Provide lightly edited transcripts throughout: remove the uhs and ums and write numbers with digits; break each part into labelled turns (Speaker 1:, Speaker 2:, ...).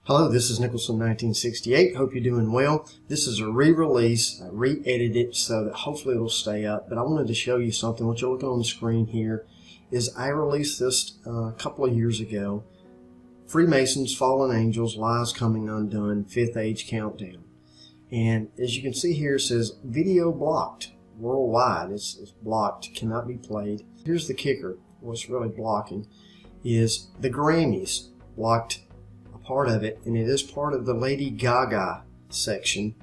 Speaker 1: Hello, this is Nickloson 1968. Hope you're doing well. This is a re-release. I re-edited it so that hopefully it'll stay up. But I wanted to show you something. What you're looking on the screen here is I released this a couple of years ago. Freemasons, Fallen Angels, Lies Coming Undone, Fifth Age Countdown. And as you can see here, it says video blocked worldwide. It's blocked, cannot be played. Here's the kicker. What's really blocking is the Grammys blocked part of it, and it is part of the Lady Gaga section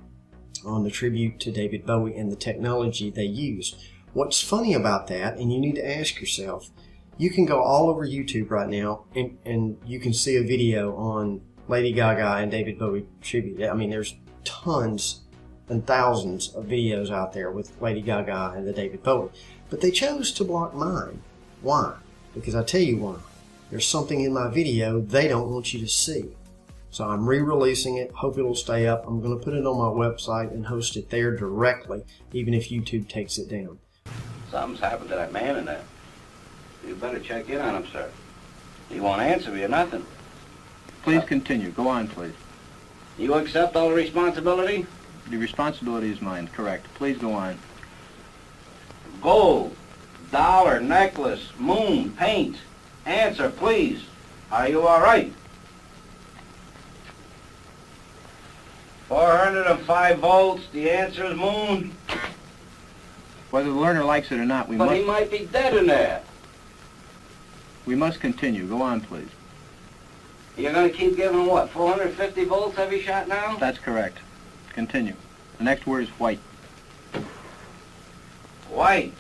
Speaker 1: on the tribute to David Bowie and the technology they used. What's funny about that, and you need to ask yourself, you can go all over YouTube right now and you can see a video on Lady Gaga and David Bowie tribute. I mean, there's tons and thousands of videos out there with Lady Gaga and the David Bowie, but they chose to block mine. Why? Because I tell you why. There's something in my video they don't want you to see. So I'm re-releasing it. Hope it'll stay up. I'm going to put it on my website and host it there directly, even if YouTube takes it down.
Speaker 2: Something's happened to that man in there. You better check in on him, sir. He won't answer me or nothing.
Speaker 3: Please continue. Go on, please.
Speaker 2: You accept all the responsibility?
Speaker 3: The responsibility is mine, correct. Please go on.
Speaker 2: Gold, dollar, necklace, moon, paint. Answer, please. Are you all right? 405 volts. The answer is moon.
Speaker 3: Whether the learner likes it or not,
Speaker 2: But he might be dead in there.
Speaker 3: We must continue. Go on, please.
Speaker 2: You're going to keep giving what, 450 volts every shot now?
Speaker 3: That's correct. Continue. The next word is white.
Speaker 2: White,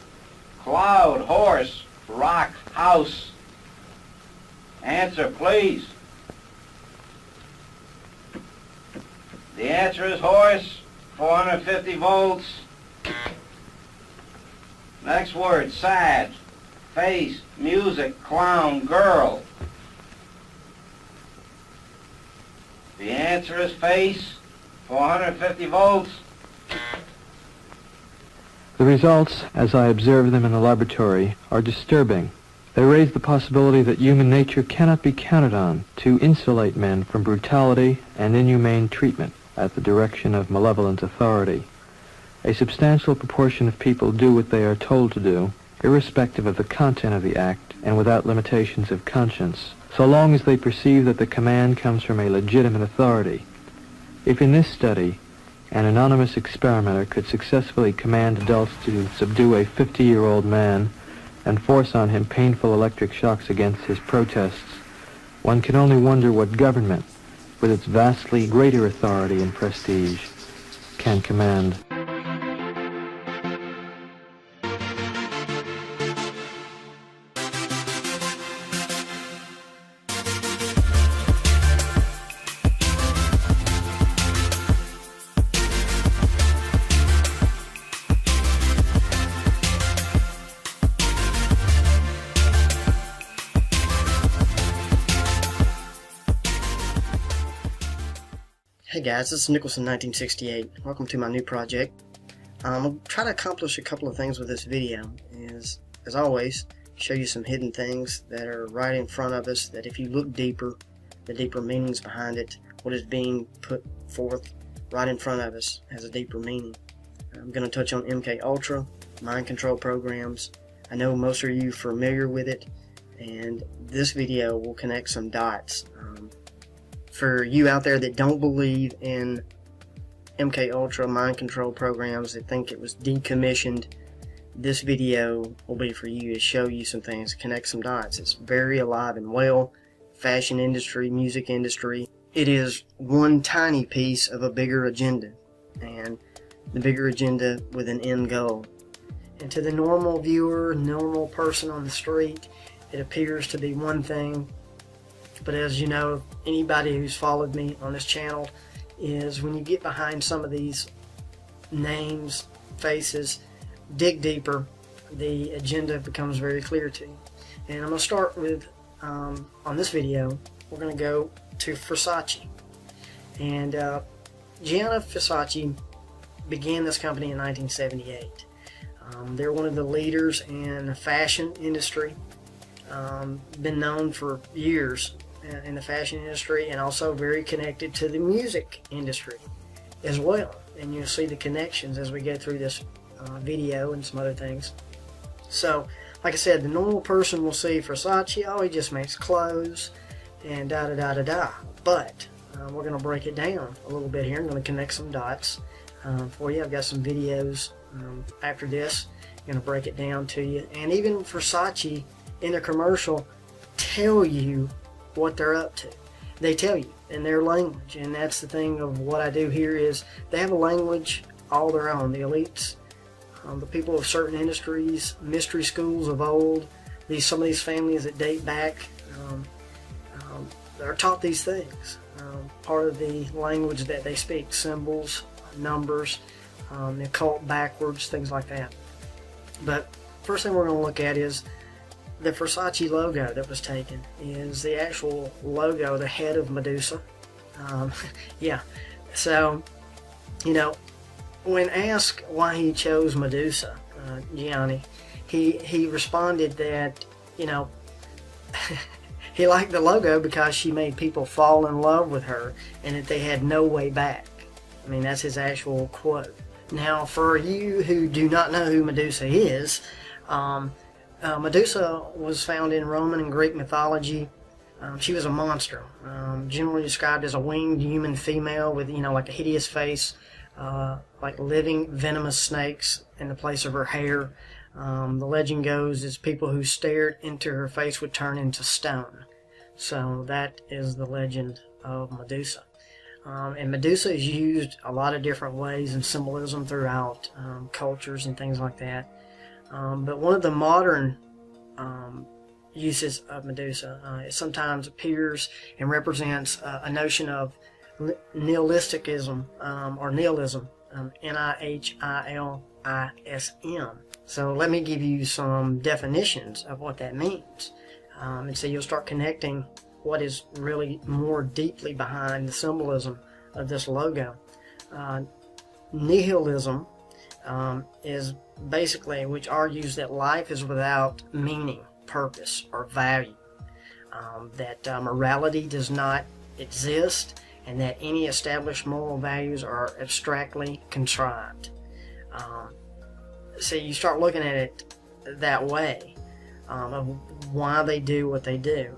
Speaker 2: cloud, horse, rock, house. Answer, please. The answer is horse, 450 volts. Next word, sad, face, music, clown, girl. The answer is face, 450 volts.
Speaker 4: The results, as I observe them in the laboratory, are disturbing. They raise the possibility that human nature cannot be counted on to insulate men from brutality and inhumane treatment at the direction of malevolent authority. A substantial proportion of people do what they are told to do, irrespective of the content of the act and without limitations of conscience, so long as they perceive that the command comes from a legitimate authority. If in this study an anonymous experimenter could successfully command adults to subdue a 50-year-old man and force on him painful electric shocks against his protests, one can only wonder what government, with its vastly greater authority and prestige, can command.
Speaker 1: Hey guys, this is Nickloson 1968. Welcome to my new project. I'll try to accomplish a couple of things with this video. As always, show you some hidden things that are right in front of us, that if you look deeper, the deeper meanings behind it, what is being put forth right in front of us has a deeper meaning. I'm going to touch on MK Ultra, mind control programs. I know most of you are familiar with it, and this video will connect some dots. For you out there that don't believe in MK Ultra mind control programs, that think it was decommissioned, this video will be for you to show you some things, connect some dots. It's very alive and well. Fashion industry, music industry. It is one tiny piece of a bigger agenda, and the bigger agenda with an end goal. And to the normal viewer, normal person on the street, it appears to be one thing. But as you know, anybody who's followed me on this channel, is when you get behind some of these names, faces, dig deeper, the agenda becomes very clear to you. And I'm going to start with, on this video, we're going to go to Versace. And Gianni Versace began this company in 1978. They're one of the leaders in the fashion industry. Been known for years in the fashion industry, and also very connected to the music industry as well. And you'll see the connections as we go through this video and some other things. So, like I said, the normal person will see Versace, oh, he just makes clothes and da-da-da-da-da. But we're going to break it down a little bit here. I'm going to connect some dots for you. I've got some videos after this. I'm going to break it down to you. And even Versace in their commercial tell you what they're up to. They tell you in their language. And that's the thing of what I do here is they have a language all their own. The elites, the people of certain industries, mystery schools of old, some of these families that date back, are taught these things. Part of the language that they speak, symbols, numbers, the occult backwards, things like that. But first thing we're going to look at is the Versace logo that was taken. Is the actual logo, the head of Medusa. Yeah, so, you know, when asked why he chose Medusa, Gianni, he responded that, you know, he liked the logo because she made people fall in love with her and that they had no way back. I mean, that's his actual quote. Now, for you who do not know who Medusa is, Medusa was found in Roman and Greek mythology. She was a monster, generally described as a winged human female with, you know, like a hideous face, like living venomous snakes in the place of her hair. The legend goes is people who stared into her face would turn into stone. So that is the legend of Medusa. And Medusa is used a lot of different ways in symbolism throughout cultures and things like that. But one of the modern uses of Medusa, it sometimes appears and represents a notion of nihilism or nihilism, N-I-H-I-L-I-S-M. So let me give you some definitions of what that means. And so you'll start connecting what is really more deeply behind the symbolism of this logo. Nihilism is basically, which argues that life is without meaning, purpose, or value. That morality does not exist, and that any established moral values are abstractly contrived. So you start looking at it that way, of why they do what they do.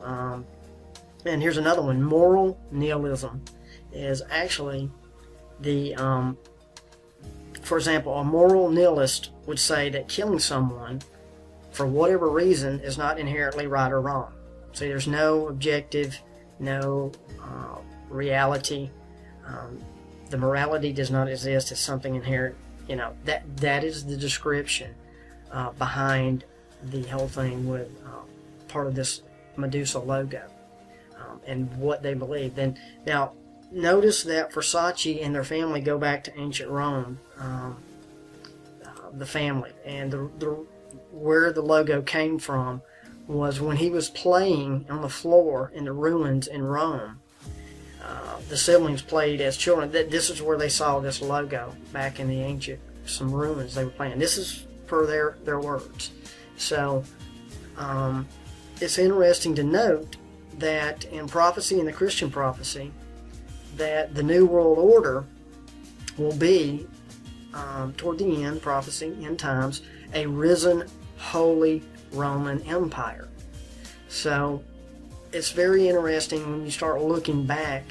Speaker 1: And here's another one. Moral nihilism is actually the, for example, a moral nihilist would say that killing someone for whatever reason is not inherently right or wrong. So there's no objective, no reality. The morality does not exist. It's something inherent. You know, that is the description behind the whole thing with part of this Medusa logo and what they believe. Then now, notice that Versace and their family go back to ancient Rome, the family, and where the logo came from was when he was playing on the floor in the ruins in Rome. The siblings played as children. This is where they saw this logo back in the ancient, some ruins they were playing. This is per their words. So it's interesting to note that in prophecy, in the Christian prophecy, that the New World Order will be, toward the end, prophecy, end times, a risen, holy Roman Empire. So it's very interesting when you start looking back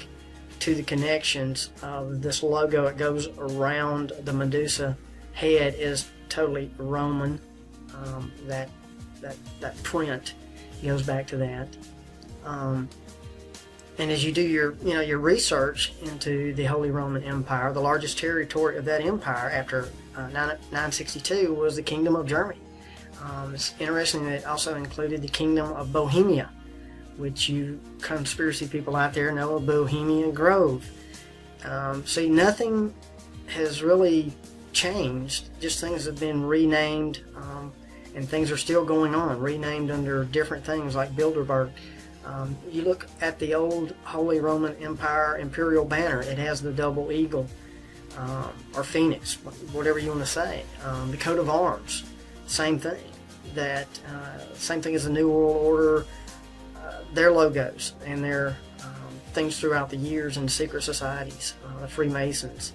Speaker 1: to the connections of this logo. It goes around the Medusa head is totally Roman. That print goes back to that. And as you do your research into the Holy Roman Empire, the largest territory of that empire after 962 was the Kingdom of Germany. It's interesting that it also included the Kingdom of Bohemia, which you conspiracy people out there know of Bohemian Grove. See, nothing has really changed. Just things have been renamed, and things are still going on, renamed under different things like Bilderberg. You look at the old Holy Roman Empire imperial banner, it has the double eagle, or phoenix, whatever you want to say. The coat of arms, same thing. Same thing as the New World Order. their logos and their things throughout the years in secret societies, the Freemasons.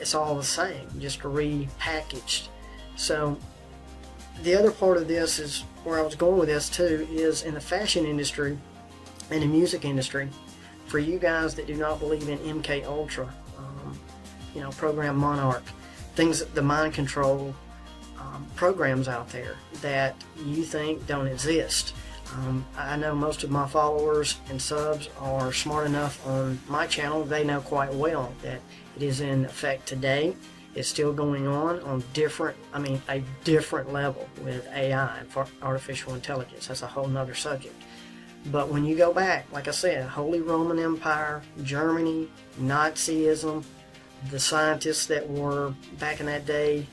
Speaker 1: It's all the same, just repackaged. So the other part of this is where I was going with this too, is in the fashion industry and the music industry. For you guys that do not believe in MK Ultra, you know, Program Monarch, things, the mind control programs out there that you think don't exist. I know most of my followers and subs are smart enough on my channel. They know quite well that it is in effect today. It's still going on different, a different level with AI, artificial intelligence. That's a whole nother subject. But when you go back, like I said, Holy Roman Empire, Germany, Nazism, the scientists that were back in that day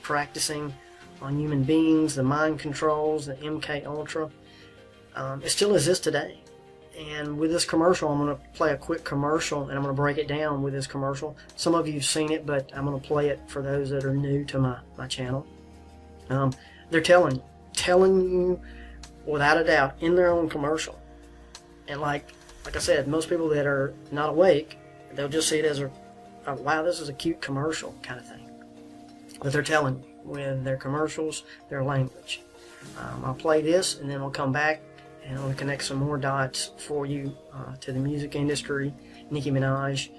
Speaker 1: practicing on human beings, the mind controls, the MK Ultra, it still exists today. And with this commercial, I'm going to play a quick commercial, and I'm going to break it down with this commercial. Some of you have seen it, but I'm going to play it for those that are new to my channel. They're telling you without a doubt in their own commercial. And like I said, most people that are not awake, they'll just see it as a wow, this is a cute commercial kind of thing. But they're telling you with their commercials, their language. I'll play this, and then we'll come back and I'll connect some more dots for you to the music industry, Nicki Minaj,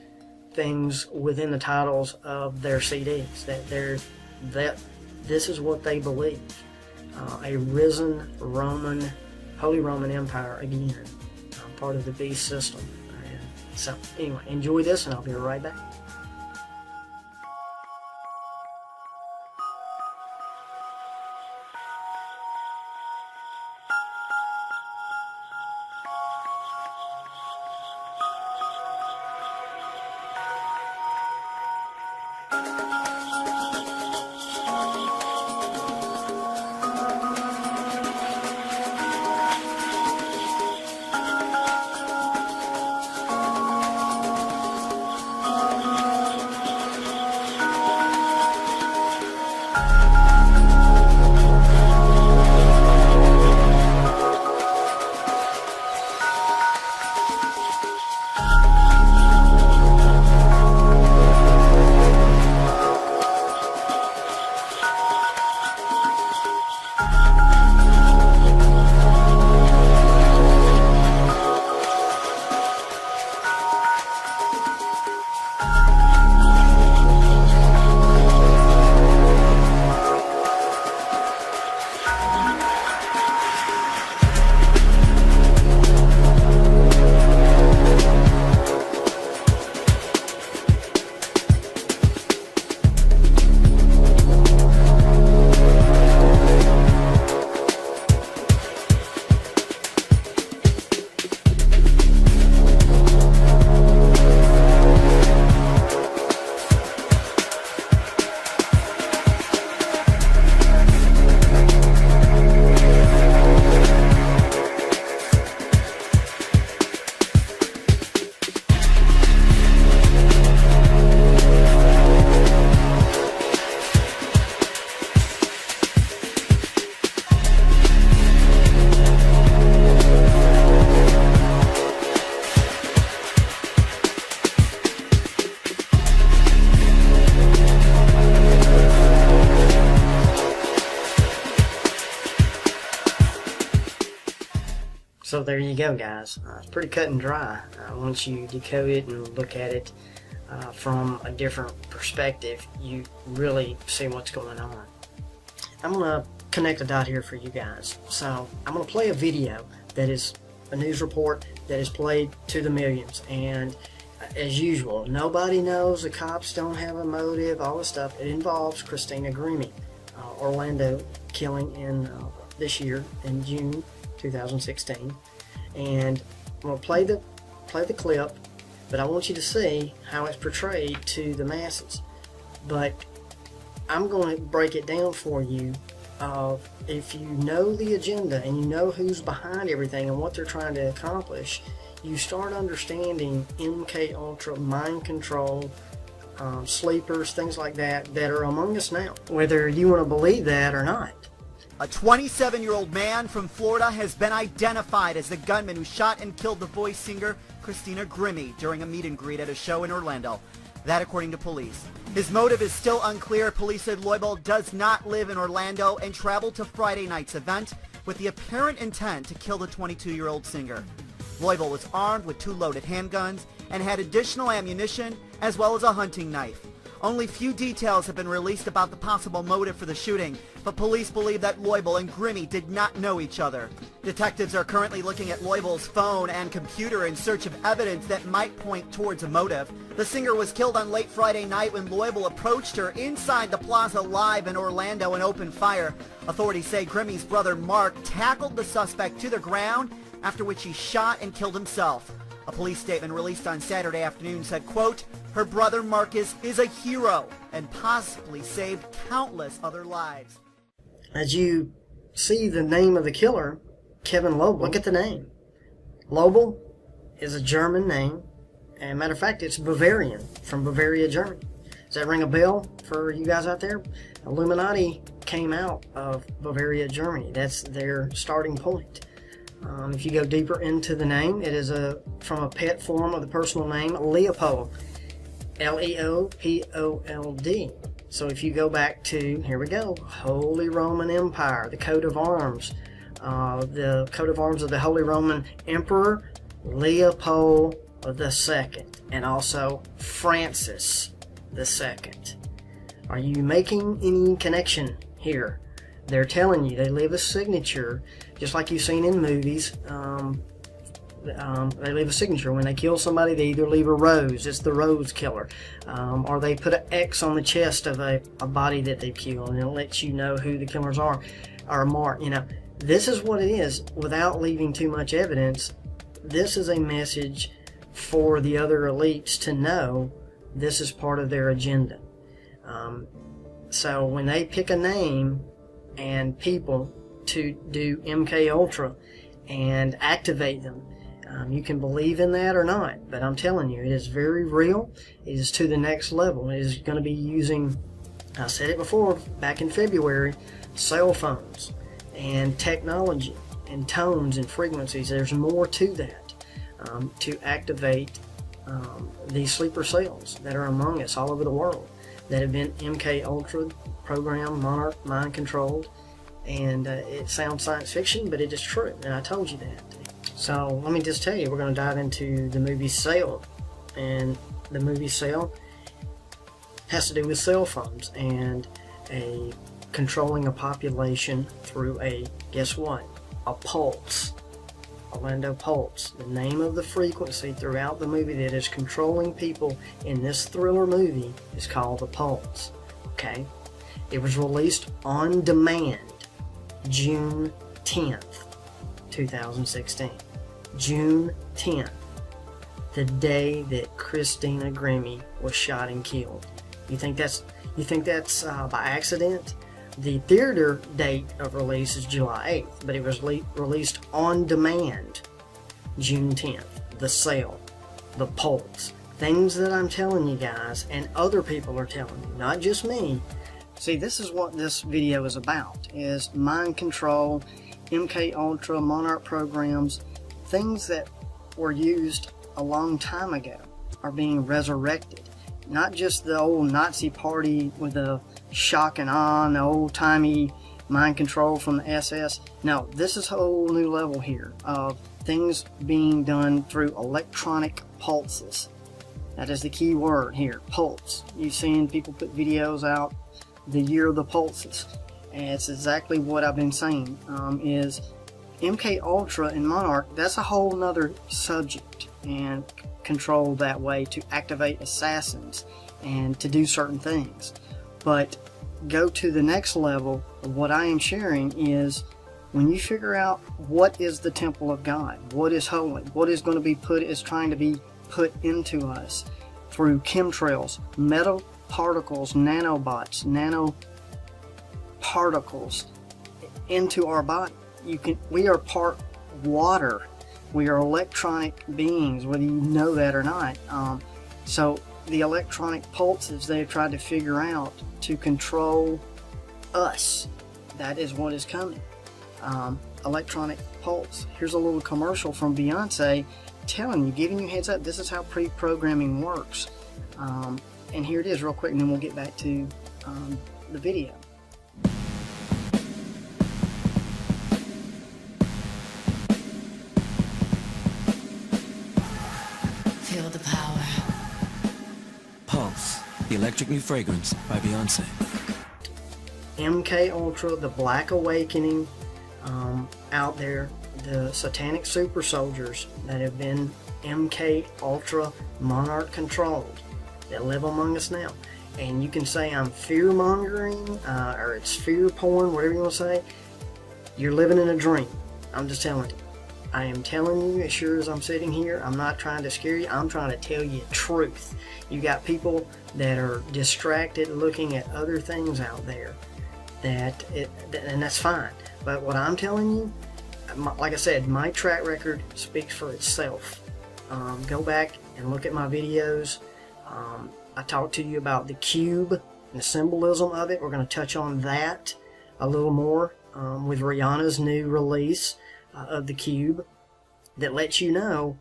Speaker 1: things within the titles of their CDs, that this is what they believe. A risen Roman, Holy Roman Empire again, part of the beast system. So anyway, enjoy this, and I'll be right back. So there you go, guys. It's pretty cut and dry once you decode it and look at it from a different perspective. You really see what's going on. I'm going to connect a dot here for you guys. So I'm going to play a video that is a news report that is played to the millions, and as usual, nobody knows, the cops don't have a motive, all this stuff. It involves Christina Grimmie, Orlando killing in this year in June 2016, and I'm going to play the clip, but I want you to see how it's portrayed to the masses. But I'm going to break it down for you. If you know the agenda and you know who's behind everything and what they're trying to accomplish, you start understanding MK Ultra, mind control, sleepers, things like that, that are among us now, whether you want to believe that or not.
Speaker 5: A 27-year-old man from Florida has been identified as the gunman who shot and killed the voice singer Christina Grimmie during a meet and greet at a show in Orlando. That according to police. His motive is still unclear. Police said Loibel does not live in Orlando and traveled to Friday night's event with the apparent intent to kill the 22-year-old singer. Loibel was armed with 2 loaded handguns and had additional ammunition as well as a hunting knife. Only few details have been released about the possible motive for the shooting, but police believe that Loibel and Grimmie did not know each other. Detectives are currently looking at Loibel's phone and computer in search of evidence that might point towards a motive. The singer was killed on late Friday night when Loibel approached her inside the Plaza Live in Orlando and opened fire. Authorities say Grimmie's brother Mark tackled the suspect to the ground, after which he shot and killed himself. A police statement released on Saturday afternoon said, quote, "Her brother Marcus is a hero and possibly saved countless other lives."
Speaker 1: As you see the name of the killer, Kevin Loibel, look at the name. Loibel is a German name, and matter of fact, it's Bavarian, from Bavaria, Germany. Does that ring a bell for you guys out there? Illuminati came out of Bavaria, Germany. That's their starting point. If you go deeper into the name, it is from a pet form of the personal name Leopold, Leopold. So if you go back to, here we go, Holy Roman Empire, the coat of arms of the Holy Roman Emperor Leopold II, and also Francis II. Are you making any connection here? They're telling you they leave a signature, just like you've seen in movies. They leave a signature. When they kill somebody, they either leave a rose, it's the rose killer, or they put an X on the chest of a body that they've killed, and it lets you know who the killers are, or mark. You know, this is what it is without leaving too much evidence. This is a message for the other elites to know this is part of their agenda. So when they pick a name and people to do MK Ultra and activate them, you can believe in that or not, but I'm telling you, it is very real. It is to the next level. It is going to be using, I said it before back in February, cell phones and technology and tones and frequencies. There's more to that, to activate these sleeper cells that are among us all over the world that have been MK Ultra programmed, monarch, mind controlled, and it sounds science fiction, but it is true, and I told you that. So let me just tell you, we're going to dive into the movie Cell, and the movie Cell has to do with cell phones and controlling a population through a, guess what, a pulse. Orlando Pulse, the name of the frequency throughout the movie that is controlling people in this thriller movie is called the Pulse. Okay? It was released on demand June 10th, 2016. June 10th, the day that Christina Grimmie was shot and killed. You think that's by accident? The theater date of release is July 8th, but it was released on demand June 10th. The Cell, the Pulse, things that I'm telling you guys and other people are telling you, not just me. See, this is what this video is about, is mind control, MK Ultra, Monarch programs, things that were used a long time ago are being resurrected. Not just the old Nazi party with the shock and awe and the old-timey mind control from the SS. No, this is a whole new level here of things being done through electronic pulses. That is the key word here, pulse. You've seen people put videos out, the year of the pulses. And it's exactly what I've been saying, is MK Ultra and Monarch, that's a whole nother subject, and controlled that way to activate assassins and to do certain things. But go to the next level of what I am sharing is when you figure out what is the temple of God, what is holy, what is going to be trying to be put into us through chemtrails, metal particles, nanobots, nanoparticles into our body. We are part water. We are electronic beings, whether you know that or not. So the electronic pulses they've tried to figure out to control us that is what is coming. Electronic pulse. Here's a little commercial from Beyonce telling you, giving you heads up, this is how pre-programming works. And here it is real quick, and then we'll get back to the video.
Speaker 6: Feel the power. Pulse, the electric new fragrance by Beyonce.
Speaker 1: MK Ultra, the Black Awakening, out there, the satanic super soldiers that have been MK Ultra monarch controlled that live among us now. And you can say I'm fear mongering, or it's fear porn, whatever you want to say. You're living in a dream. I'm just telling you. I am telling you, as sure as I'm sitting here, I'm not trying to scare you, I'm trying to tell you truth. You got people that are distracted looking at other things out there, and that's fine. But what I'm telling you, like I said, my track record speaks for itself. Go back and look at my videos. I talked to you about the cube and the symbolism of it. We're going to touch on that a little more with Rihanna's new release of the cube that lets you know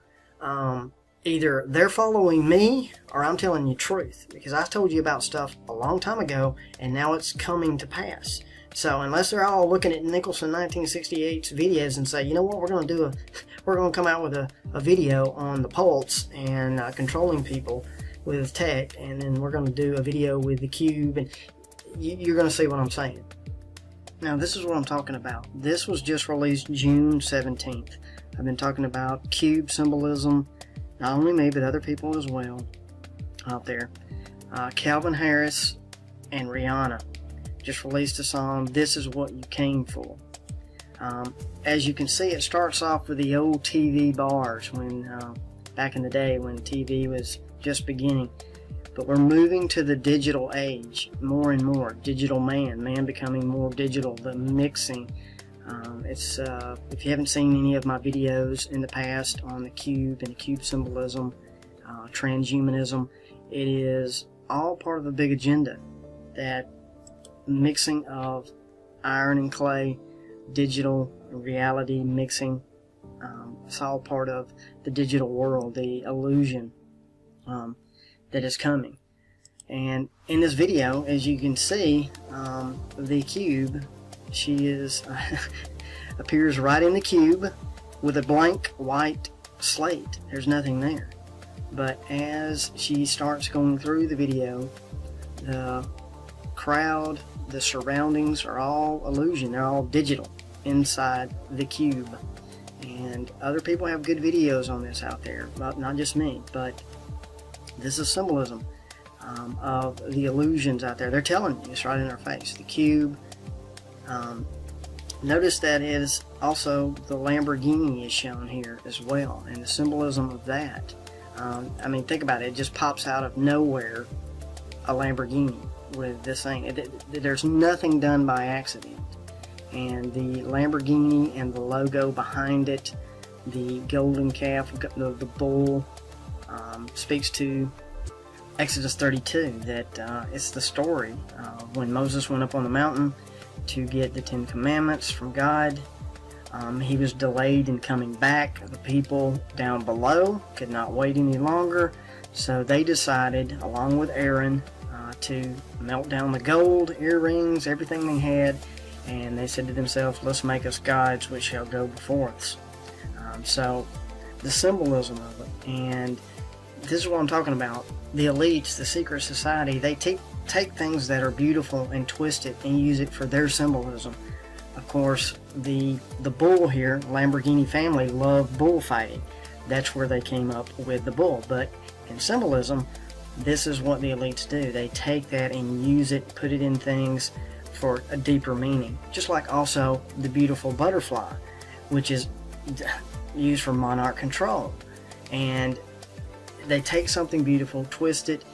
Speaker 1: either they're following me or I'm telling you truth, because I told you about stuff a long time ago and now it's coming to pass. So unless they're all looking at Nickloson 1968's videos and say, you know what, we're going to come out with a video on the pulse and controlling people with tech, and then we're going to do a video with the cube, and you're going to see what I'm saying. Now this is what I'm talking about. This was just released June 17th. I've been talking about cube symbolism, not only me but other people as well out there. Calvin Harris and Rihanna just released a song, This Is What You Came For. As you can see, it starts off with the old TV bars when back in the day when TV was just beginning. But we're moving to the digital age more and more. Digital man becoming more digital, the mixing. If you haven't seen any of my videos in the past on the cube and cube symbolism, transhumanism, it is all part of a big agenda. That mixing of iron and clay, digital reality mixing, it's all part of the digital world, the illusion that is coming. And in this video, as you can see, the cube, she is appears right in the cube with a blank white slate. There's nothing there. But as she starts going through the video, the crowd, the surroundings are all illusion. They're all digital inside the cube. And other people have good videos on this out there, not just me, but this is symbolism of the illusions out there. They're telling you, it's right in our face. The cube. Notice that it is also the Lamborghini is shown here as well, and the symbolism of that. I mean, think about it. It just pops out of nowhere, a Lamborghini with this thing. There's nothing done by accident. And the Lamborghini and the logo behind it, the golden calf, the bull, speaks to Exodus 32, that it's the story when Moses went up on the mountain to get the 10 Commandments from God. He was delayed in coming back. The people down below could not wait any longer, so they decided, along with Aaron, to melt down the gold, earrings, everything they had, and they said to themselves, let's make us gods which shall go before us. So the symbolism of it, and this is what I'm talking about. The elites, the secret society, they take things that are beautiful and twist it and use it for their symbolism. Of course, the bull here, Lamborghini family, love bullfighting. That's where they came up with the bull. But in symbolism, this is what the elites do. They take that and use it, put it in things for a deeper meaning. Just like also the beautiful butterfly, which is used for monarch control. And they take something beautiful, twist it.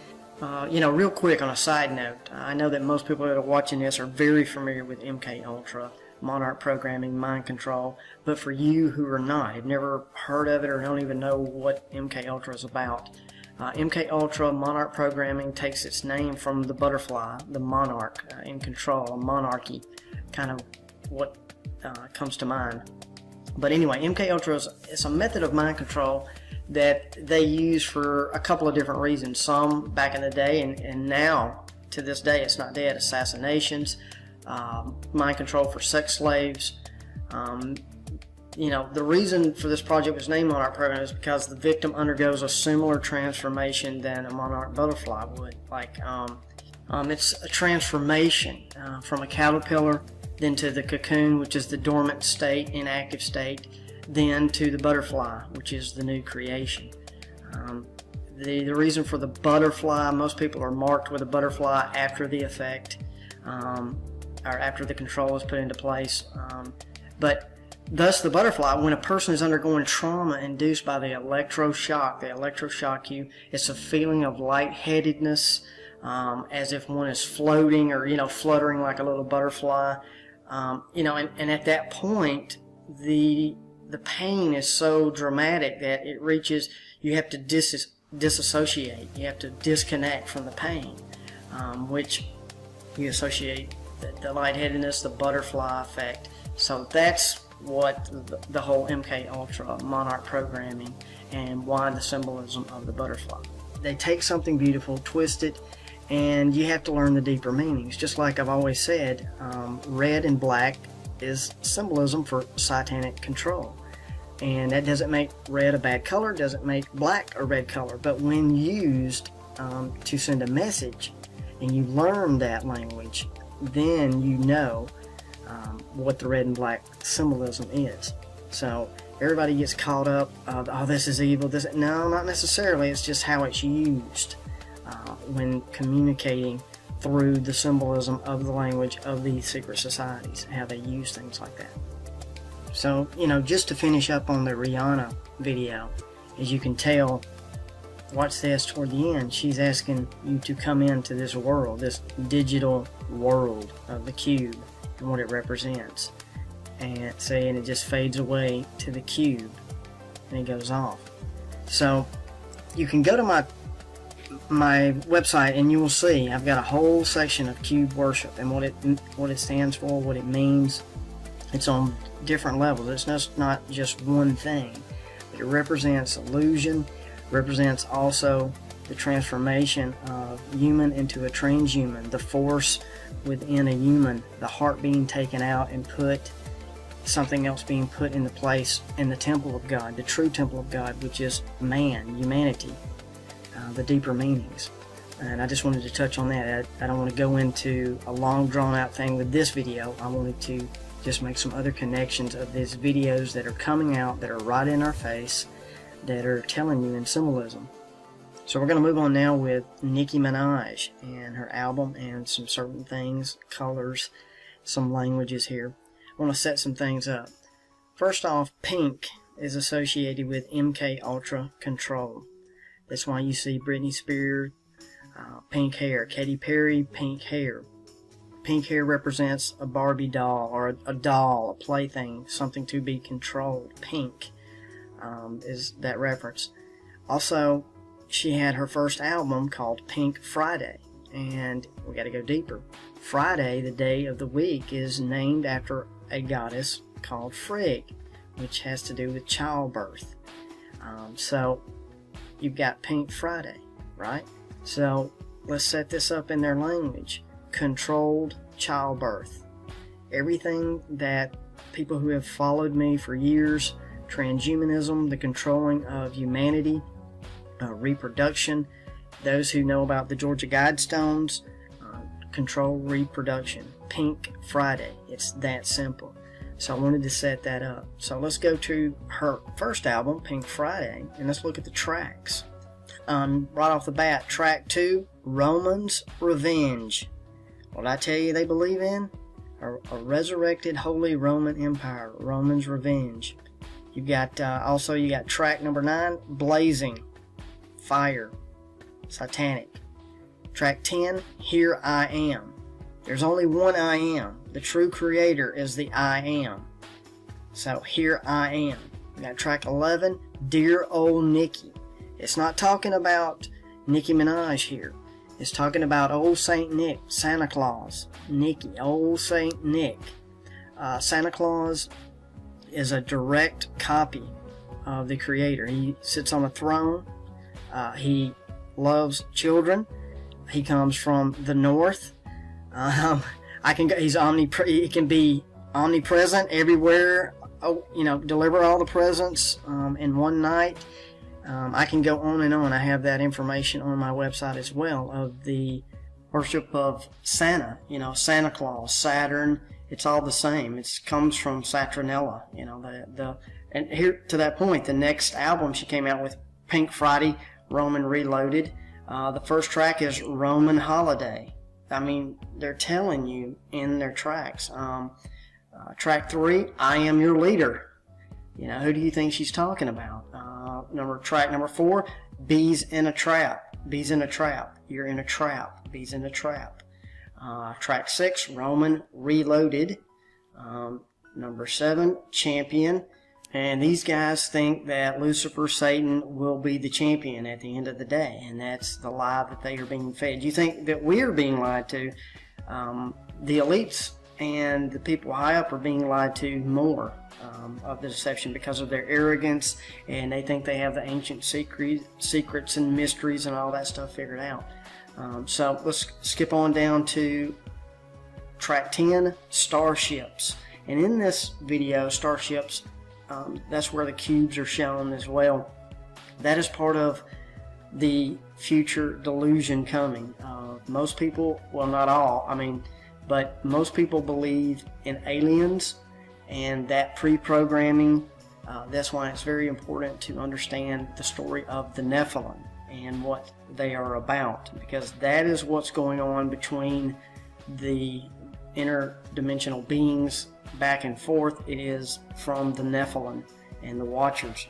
Speaker 1: Real quick on a side note, I know that most people that are watching this are very familiar with MK Ultra, monarch programming, mind control, but for you who are not, have never heard of it or don't even know what MK Ultra is about, MK Ultra monarch programming takes its name from the butterfly, the monarch in control, a monarchy, kind of what comes to mind. But anyway, MK Ultra is a method of mind control that they use for a couple of different reasons. Some back in the day, and now to this day it's not dead. Assassinations, mind control for sex slaves. You know, the reason for this project was named Monarch Program is because the victim undergoes a similar transformation than a monarch butterfly would. Like, it's a transformation from a caterpillar, then to the cocoon, which is the dormant state, inactive state, then to the butterfly, which is the new creation. The reason for the butterfly, most people are marked with a butterfly after the effect, or after the control is put into place. But thus the butterfly, when a person is undergoing trauma induced by the electroshock cue, it's a feeling of lightheadedness, as if one is floating or, you know, fluttering like a little butterfly. You know, and at that point, the pain is so dramatic that it reaches, you have to disassociate, you have to disconnect from the pain, which you associate the lightheadedness, the butterfly effect. So that's what the whole MK Ultra Monarch programming and why the symbolism of the butterfly. They take something beautiful, twist it, and you have to learn the deeper meanings. Just like I've always said, red and black is symbolism for satanic control. And that doesn't make red a bad color, doesn't make black a red color. But when used to send a message, and you learn that language, then you know what the red and black symbolism is. So everybody gets caught up, oh, this is evil. No, not necessarily. It's just how it's used when communicating through the symbolism of the language of these secret societies, how they use things like that. So, you know, just to finish up on the Rihanna video, as you can tell, watch this toward the end, she's asking you to come into this world, this digital world of the cube and what it represents. And saying it just fades away to the cube and it goes off. So you can go to my website and you will see I've got a whole section of cube worship and what it stands for, what it means. It's on different levels. It's not just one thing, but it represents illusion, represents also the transformation of human into a transhuman, the force within a human, the heart being taken out and something else being put into place in the temple of God, the true temple of God, which is man, humanity, the deeper meanings. And I just wanted to touch on that. I don't want to go into a long drawn out thing with this video. I wanted to just make some other connections of these videos that are coming out, that are right in our face, that are telling you in symbolism. So we're going to move on now with Nicki Minaj and her album and some certain things, colors, some languages here. I want to set some things up. First off, pink is associated with MK Ultra control. That's why you see Britney Spears, pink hair. Katy Perry, pink hair. Pink hair represents a Barbie doll, or a doll, a plaything, something to be controlled. Pink is that reference. Also, she had her first album called Pink Friday, and we got to go deeper. Friday, the day of the week, is named after a goddess called Frigg, which has to do with childbirth. So you've got Pink Friday, right? So let's set this up in their language. Controlled childbirth. Everything that people who have followed me for years, transhumanism, the controlling of humanity, reproduction, those who know about the Georgia Guidestones, control reproduction. Pink Friday. It's that simple. So I wanted to set that up. So let's go to her first album, Pink Friday, and let's look at the tracks. Right off the bat, track 2, Roman's Revenge. What I tell you they believe in? A resurrected Holy Roman Empire, Roman's Revenge. You got also you got track number 9, Blazing, Fire, Satanic. Track 10, Here I Am. There's only one I Am. The true creator is the I Am. So Here I Am. You got track 11, Dear Old Nicky. It's not talking about Nicki Minaj here. It's talking about old Saint Nick, Santa Claus, Nicky, old Saint Nick. Santa Claus is a direct copy of the Creator. He sits on a throne. He loves children. He comes from the north. He can be omnipresent everywhere. Deliver all the presents in one night. I can go on and on. I have that information on my website as well of the worship of Santa. Santa Claus, Saturn. It's all the same. It comes from Saturnella. And here to that point, the next album she came out with, Pink Friday, Roman Reloaded. The first track is Roman Holiday. I mean, they're telling you in their tracks. Track 3, I Am Your Leader. Who do you think she's talking about? Track number 4, Bees in a Trap. Bees in a Trap. You're in a trap. Bees in a trap. Track 6, Roman Reloaded. Number 7, Champion. And these guys think that Lucifer, Satan, will be the champion at the end of the day. And that's the lie that they are being fed. You think that we're being lied to? The elites and the people high up are being lied to more of the deception because of their arrogance. And they think they have the ancient secrets and mysteries and all that stuff figured out. So let's skip on down to track 10, Starships. And in this video, Starships, that's where the cubes are shown as well. That is part of the future delusion coming. Most people, well, not all, but most people believe in aliens and that pre-programming. That's why it's very important to understand the story of the Nephilim and what they are about, because that is what's going on between the interdimensional beings back and forth. It is from the Nephilim and the Watchers.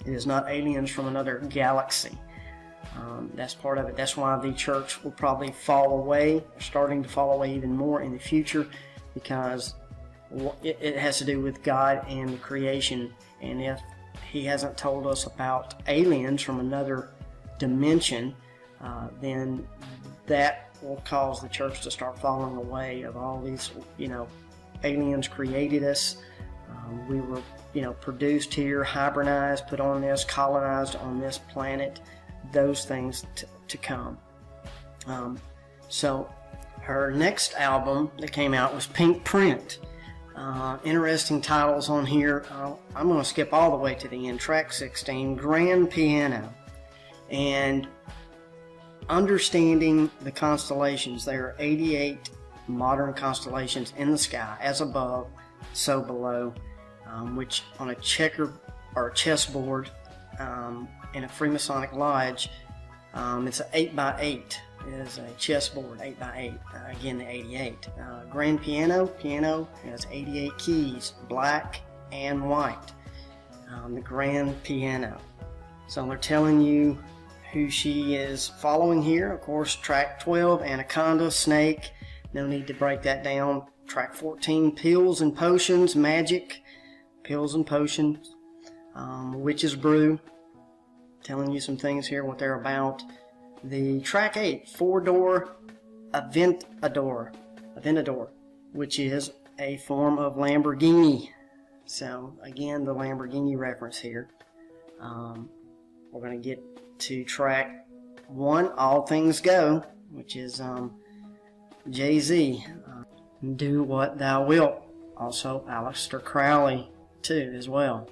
Speaker 1: It is not aliens from another galaxy. That's part of it. That's why the church will probably fall away, starting to fall away even more in the future, because it has to do with God and the creation. And if He hasn't told us about aliens from another dimension, then that will cause the church to start falling away of all these, aliens created us. We were, produced here, hybridized, put on this, colonized on this planet. Those things to come. So her next album that came out was Pink Print. Interesting titles on here. I'm going to skip all the way to the end. Track 16, Grand Piano. And understanding the constellations. There are 88 modern constellations in the sky, as above, so below, which on a checker or chessboard in a Freemasonic lodge, it's an 8x8. It is a chessboard, 8x8. Again, the 88. Grand piano has 88 keys, black and white. The grand piano. So they're telling you who she is following here. Of course, track 12, Anaconda, Snake. No need to break that down. Track 14, Pills and Potions, Magic. Pills and Potions. Witch's Brew. Telling you some things here, what they're about. The track 8, 4-door Aventador, which is a form of Lamborghini. So again, the Lamborghini reference here. We're going to get to track 1, All Things Go, which is Jay-Z. Do What Thou Wilt. Also Aleister Crowley too as well.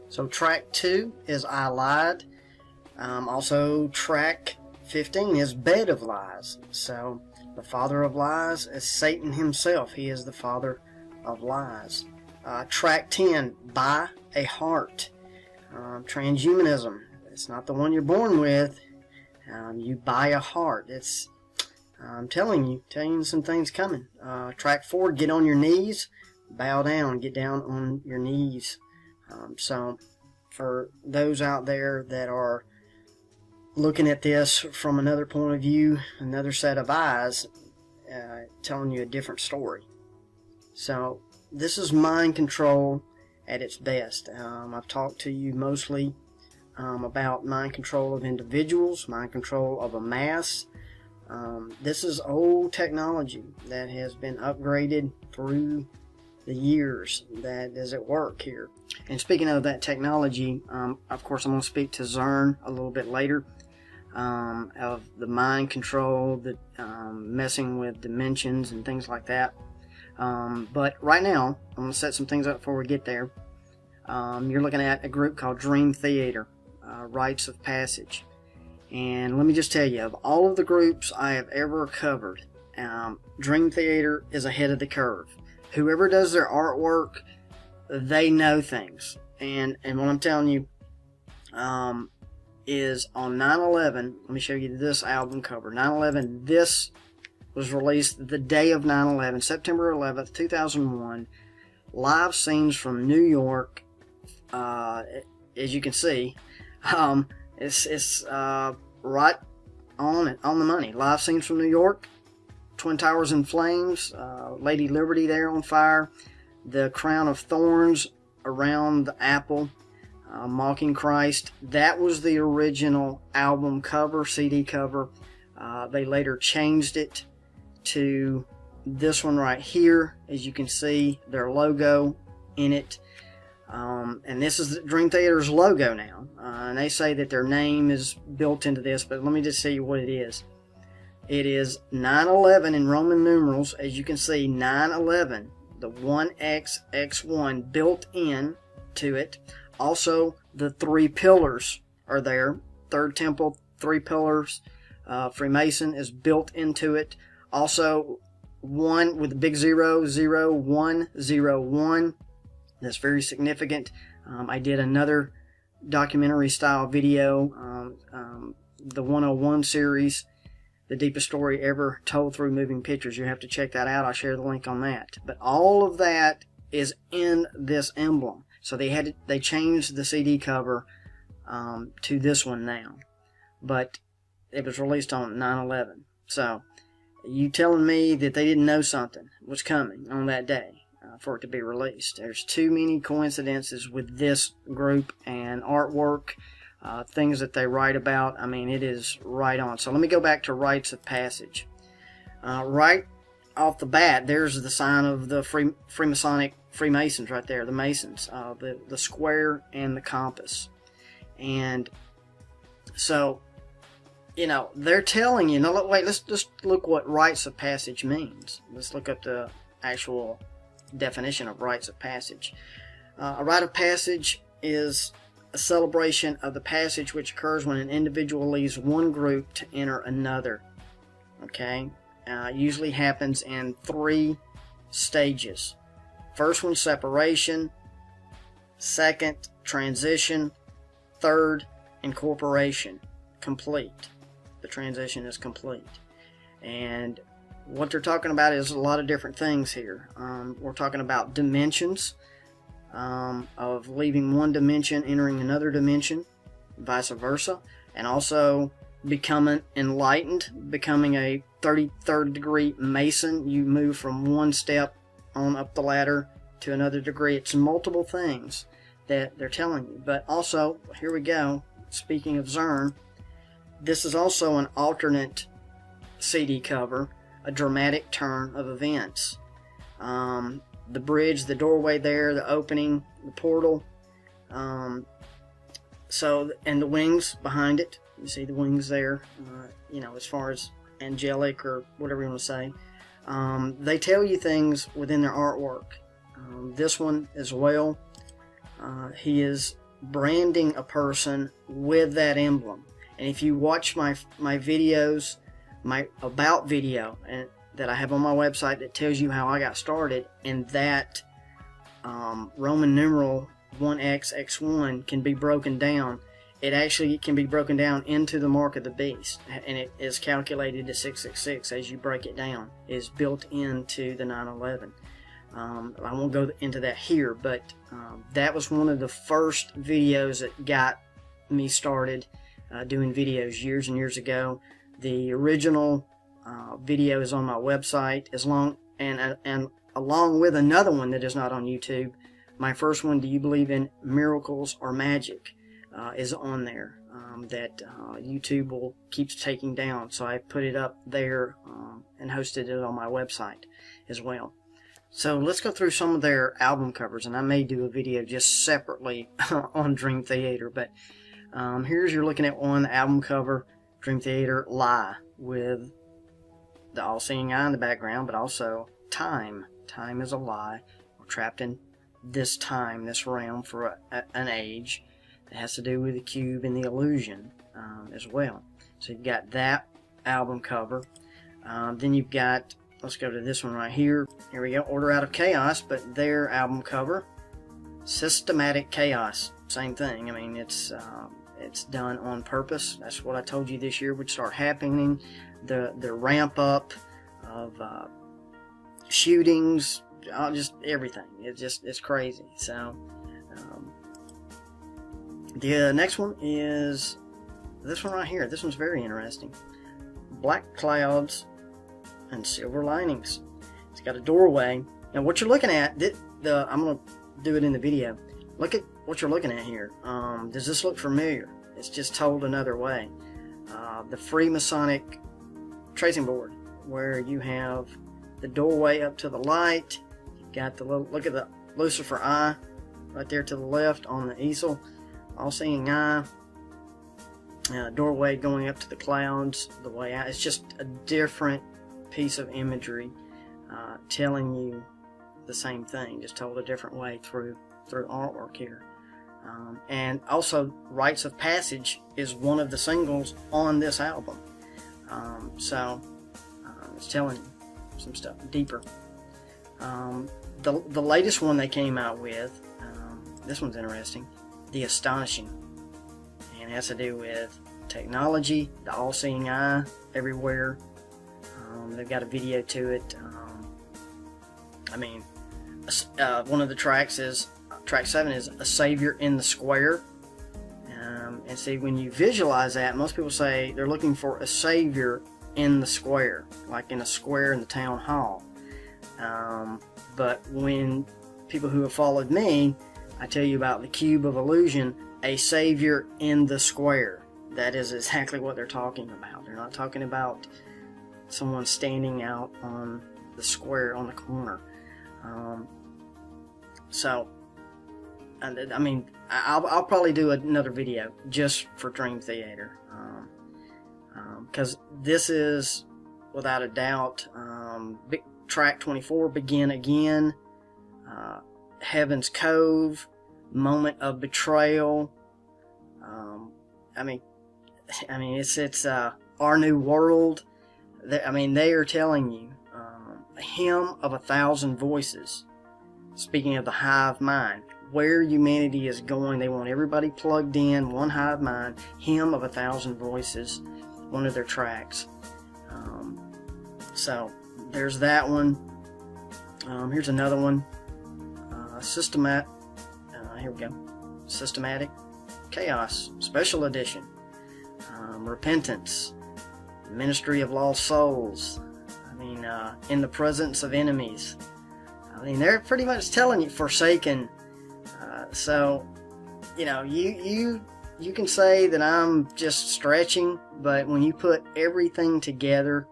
Speaker 1: So track 2 is I Lied. Also track 15 is Bed of Lies. So the father of lies is Satan himself. He is the father of lies. Track 10, Buy a Heart. Transhumanism. It's not the one you're born with. You buy a heart. I'm telling you some things coming. Track 4, Get on Your Knees. Bow down. Get down on your knees. So for those out there that are looking at this from another point of view, another set of eyes, telling you a different story. So this is mind control at its best. I've talked to you mostly about mind control of individuals, mind control of a mass. This is old technology that has been upgraded through the years that is at work here. And speaking of that technology, of course I'm going to speak to Zern a little bit later, of the mind control, the messing with dimensions and things like that. But right now, I'm going to set some things up before we get there. You're looking at a group called Dream Theater, Rites of Passage. And let me just tell you, of all of the groups I have ever covered, Dream Theater is ahead of the curve. Whoever does their artwork, they know things. And what I'm telling you is on 9/11, let me show you this album cover. 9/11, this was released the day of 9/11, September 11th, 2001. Live scenes from New York. As you can see, it's right on the money. Live scenes from New York. Twin Towers in flames, Lady Liberty there on fire, the crown of thorns around the apple, mocking Christ. That was the original album cover, CD cover. They later changed it to this one right here. As you can see, their logo in it. And this is Dream Theater's logo now. And they say that their name is built into this, but let me just tell you what it is. It is 9/11 in Roman numerals. As you can see, 9/11, the 1XX1 built in to it. Also, the 3 pillars are there. Third temple, 3 pillars. Freemason is built into it. Also, 1 with a big 0, 0, 1, 0, 1. That's very significant. I did another documentary style video, the 101 series. The deepest story ever told through moving pictures. You have to check that out. I'll share the link on that. But all of that is in this emblem. So they changed the CD cover to this one now. But it was released on 9/11. So you telling me that they didn't know something was coming on that day for it to be released? There's too many coincidences with this group and artwork. Things that they write about. I mean, it is right on. So let me go back to Rites of Passage. Right off the bat, there's the sign of the Freemasons right there, the Masons, the square and the compass. And so, you know, they're telling you, no, wait, let's just look what Rites of Passage means. Let's look up the actual definition of Rites of Passage. A rite of passage is a celebration of the passage which occurs when an individual leaves one group to enter another. Okay? Usually happens in 3 stages. First one, separation. Second, transition. Third, incorporation. Complete. The transition is complete. And what they're talking about is a lot of different things here. We're talking about dimensions. Of leaving one dimension, entering another dimension, vice versa, and also becoming enlightened, becoming a 33rd degree Mason. You move from one step on up the ladder to another degree. It's multiple things that they're telling you. But also, here we go, speaking of Zern, this is also an alternate CD cover, a dramatic turn of events. The bridge, the doorway there, the opening, the portal. So, and the wings behind it. You see the wings there, you know, as far as angelic or whatever you want to say. They tell you things within their artwork. This one as well, he is branding a person with that emblem. And if you watch my videos, my about video, and that I have on my website that tells you how I got started, and that Roman numeral 1XX1 can be broken down. It actually can be broken down into the mark of the beast, and it is calculated to 666 as you break it down. It is built into the 9/11. I won't go into that here, but that was one of the first videos that got me started doing videos years and years ago. The original video is on my website, and along with another one that is not on YouTube. My first one, Do You Believe in Miracles or Magic, is on there, that YouTube keeps taking down. So I put it up there and hosted it on my website as well. So let's go through some of their album covers, and I may do a video just separately on Dream Theater, but here's, you're looking at one album cover, Dream Theater, Lie, with the all-seeing eye in the background, but also time. Time is a lie. We're trapped in this time, this realm, for an age. It has to do with the cube and the illusion as well. So you've got that album cover. Then you've got, let's go to this one right here. Here we go, Order Out of Chaos, but their album cover, Systematic Chaos. Same thing. I mean, it's done on purpose. That's what I told you this year would start happening. The ramp up of shootings, just everything. It's crazy. So the next one is this one right here. This one's very interesting. Black Clouds and Silver Linings. It's got a doorway. Now what you're looking at, I'm going to do it in the video. Look at what you're looking at here. Does this look familiar? It's just told another way. The Freemasonic tracing board, where you have the doorway up to the light. You've got the little, look at the Lucifer eye right there to the left on the easel. All-seeing eye. Doorway going up to the clouds, the way out. It's just a different piece of imagery telling you the same thing, just told a different way through artwork here. And also, Rites of Passage is one of the singles on this album. So it's telling you some stuff deeper. The latest one they came out with, this one's interesting, The Astonishing. And it has to do with technology, the all-seeing eye everywhere. They've got a video to it. I mean, one of the tracks is, track 7 is A Savior in the Square. And see, when you visualize that, most people say they're looking for a savior in the square, like in a square in the town hall. But when people who have followed me, I tell you about the cube of illusion, a savior in the square. That is exactly what they're talking about. They're not talking about someone standing out on the square on the corner. So, I mean, I'll probably do another video just for Dream Theater, because this is, without a doubt, track 24, Begin Again, Heaven's Cove, Moment of Betrayal. I mean, it's Our New World. I mean, they are telling you, a hymn of 1,000 voices. Speaking of the hive mind, where humanity is going, they want everybody plugged in, one hive mind. Hymn of 1,000 voices, one of their tracks. So there's that one. Here's another one. Here we go. Systematic Chaos, Special Edition. Repentance, Ministry of Lost Souls. I mean, In the Presence of Enemies. I mean, they're pretty much telling you Forsaken. So, you know, you can say that I'm just stretching, but when you put everything together,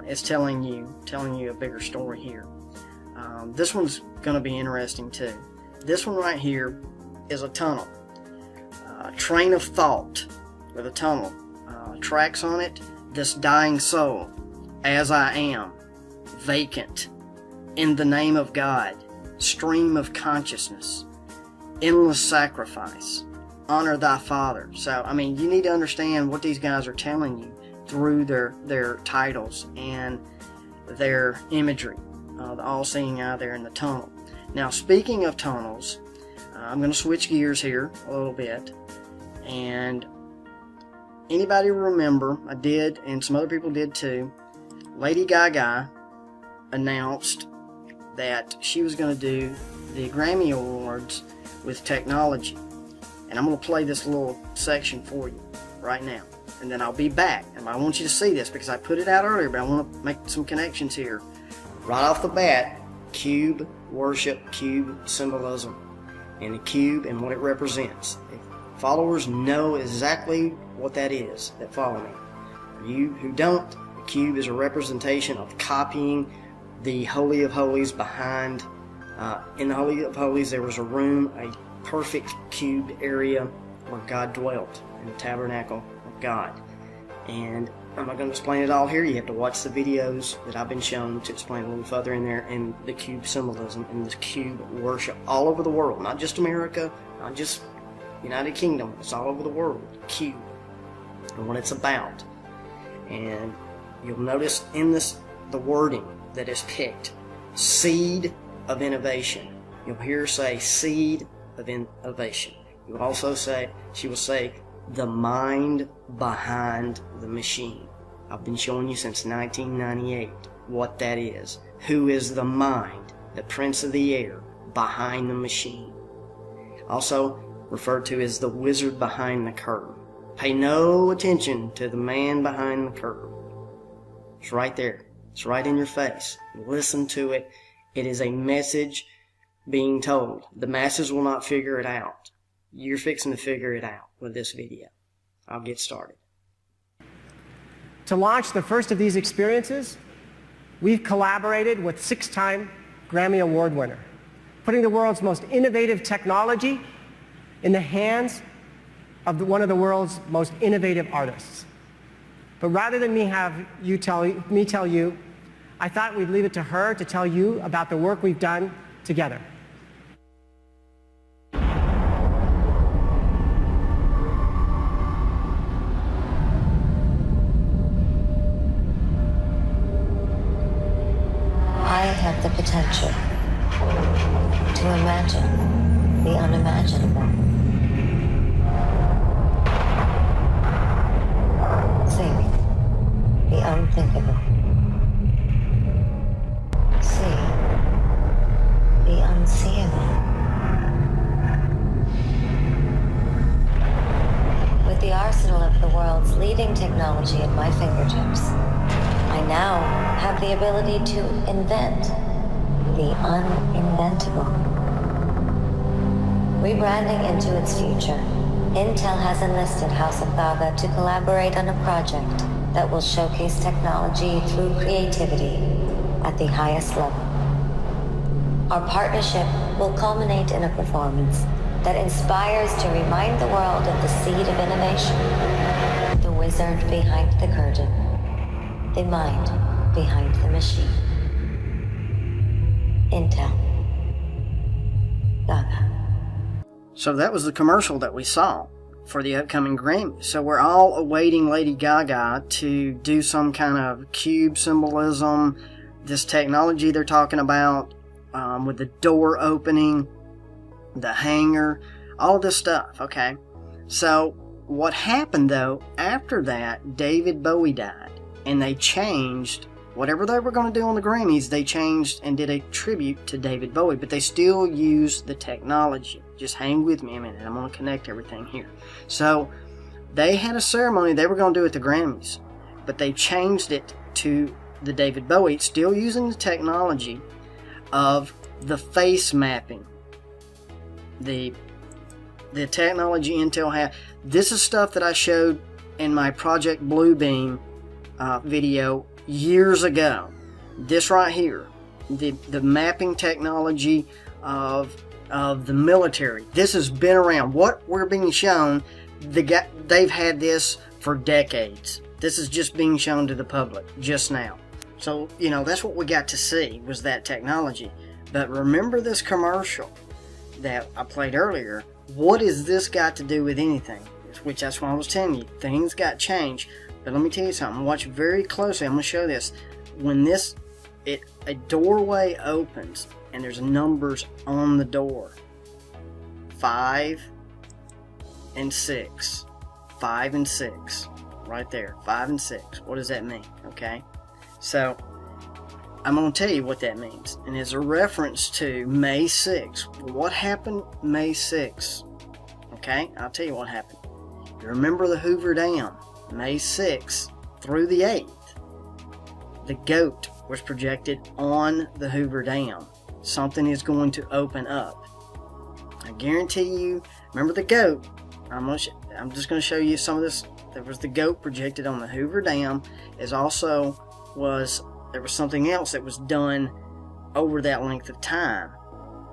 Speaker 1: it's telling you a bigger story here. This one's going to be interesting too. This one right here is a tunnel, train of thought with a tunnel. Tracks on it: This Dying Soul, As I Am, Vacant, In the Name of God, Stream of Consciousness, Endless Sacrifice, Honor Thy Father. So, I mean, you need to understand what these guys are telling you through their titles and their imagery. The all-seeing eye there in the tunnel. Now, speaking of tunnels, I'm going to switch gears here a little bit. And anybody remember, I did, and some other people did too, Lady Gaga announced that she was going to do the Grammy Awards with technology. And I'm going to play this little section for you right now. And then I'll be back. And I want you to see this because I put it out earlier, but I want to make some connections here. Right off the bat, cube worship, cube symbolism, and the cube and what it represents. If followers know exactly what that is that follow me. For you who don't, the cube is a representation of copying the Holy of Holies behind. In the Holy of Holies, there was a room, a perfect cubed area where God dwelt in the tabernacle of God. And I'm not going to explain it all here. You have to watch the videos that I've been shown to explain a little further in there, and the cube symbolism and the cube worship all over the world, not just America, not just United Kingdom. It's all over the world. Cube and what it's about. And you'll notice in this the wording that is picked: seed of innovation. You'll hear her say seed of innovation. You will also say, she will say, the mind behind the machine. I've been showing you since 1998 what that is. Who is the mind, the prince of the air, behind the machine? Also referred to as the wizard behind the curtain. Pay no attention to the man behind the curtain. It's right there. It's right in your face. Listen to it. It is a message being told. The masses will not figure it out. You're fixing to figure it out with this video. I'll get started.
Speaker 7: To launch the first of these experiences, we've collaborated with 6-time Grammy Award winner, putting the world's most innovative technology in the hands of one of the world's most innovative artists. But rather than me tell you, I thought we'd leave it to her to tell you about the work we've done together.
Speaker 8: I have the potential to imagine the unimaginable. Think the unthinkable. See the unseeable. With the arsenal of the world's leading technology at my fingertips, I now have the ability to invent the uninventable. Rebranding into its future, Intel has enlisted House of Gaga to collaborate on a project that will showcase technology through creativity at the highest level. Our partnership will culminate in a performance that inspires to remind the world of the seed of innovation, the wizard behind the curtain, the mind behind the machine. Intel. Gaga.
Speaker 1: So that was the commercial that we saw for the upcoming Grammy. So we're all awaiting Lady Gaga to do some kind of cube symbolism, this technology they're talking about, with the door opening, the hanger, all this stuff, okay? So what happened though, after that, David Bowie died, and they changed whatever they were going to do on the Grammys. They changed and did a tribute to David Bowie, but they still used the technology. Just hang with me a minute. I'm going to connect everything here. So they had a ceremony they were going to do at the Grammys, but they changed it to the David Bowie, still using the technology of the face mapping. The technology Intel had. This is stuff that I showed in my Project Bluebeam video years ago. This right here, the mapping technology of the military. This has been around. What we're being shown, they've had this for decades. This is just being shown to the public just now. So, you know, that's what we got to see, was that technology. But remember this commercial that I played earlier. What has this got to do with anything? Which that's what I was telling you. Things got changed. But let me tell you something. Watch very closely. I'm going to show this. When a doorway opens and there's numbers on the door. 5 and 6. 5 and 6. Right there. 5 and 6. What does that mean? Okay. So I'm going to tell you what that means. And it's a reference to May 6th. What happened May 6th? Okay. I'll tell you what happened. You remember the Hoover Dam? May 6th through the 8th. The goat was projected on the Hoover Dam. Something is going to open up. I guarantee you, remember the goat. I'm just going to show you some of this. There was the goat projected on the Hoover Dam. As also was there was something else that was done over that length of time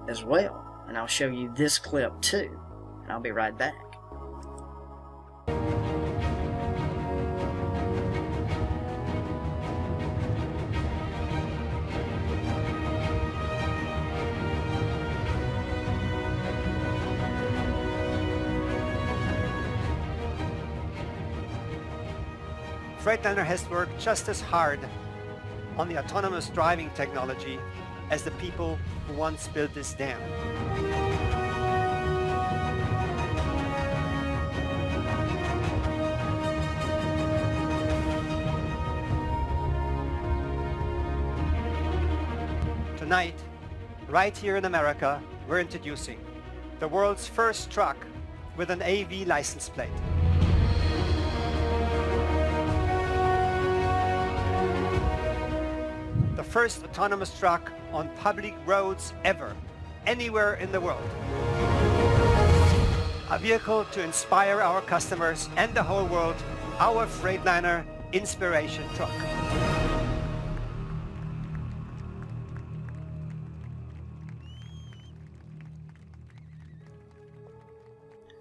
Speaker 1: as well. And I'll show you this clip too. And I'll be right back.
Speaker 9: Freightliner has worked just as hard on the autonomous driving technology as the people who once built this dam. Tonight, right here in America, we're introducing the world's first truck with an AV license plate. The first autonomous truck on public roads ever, anywhere in the world. A vehicle to inspire our customers and the whole world, our Freightliner Inspiration Truck.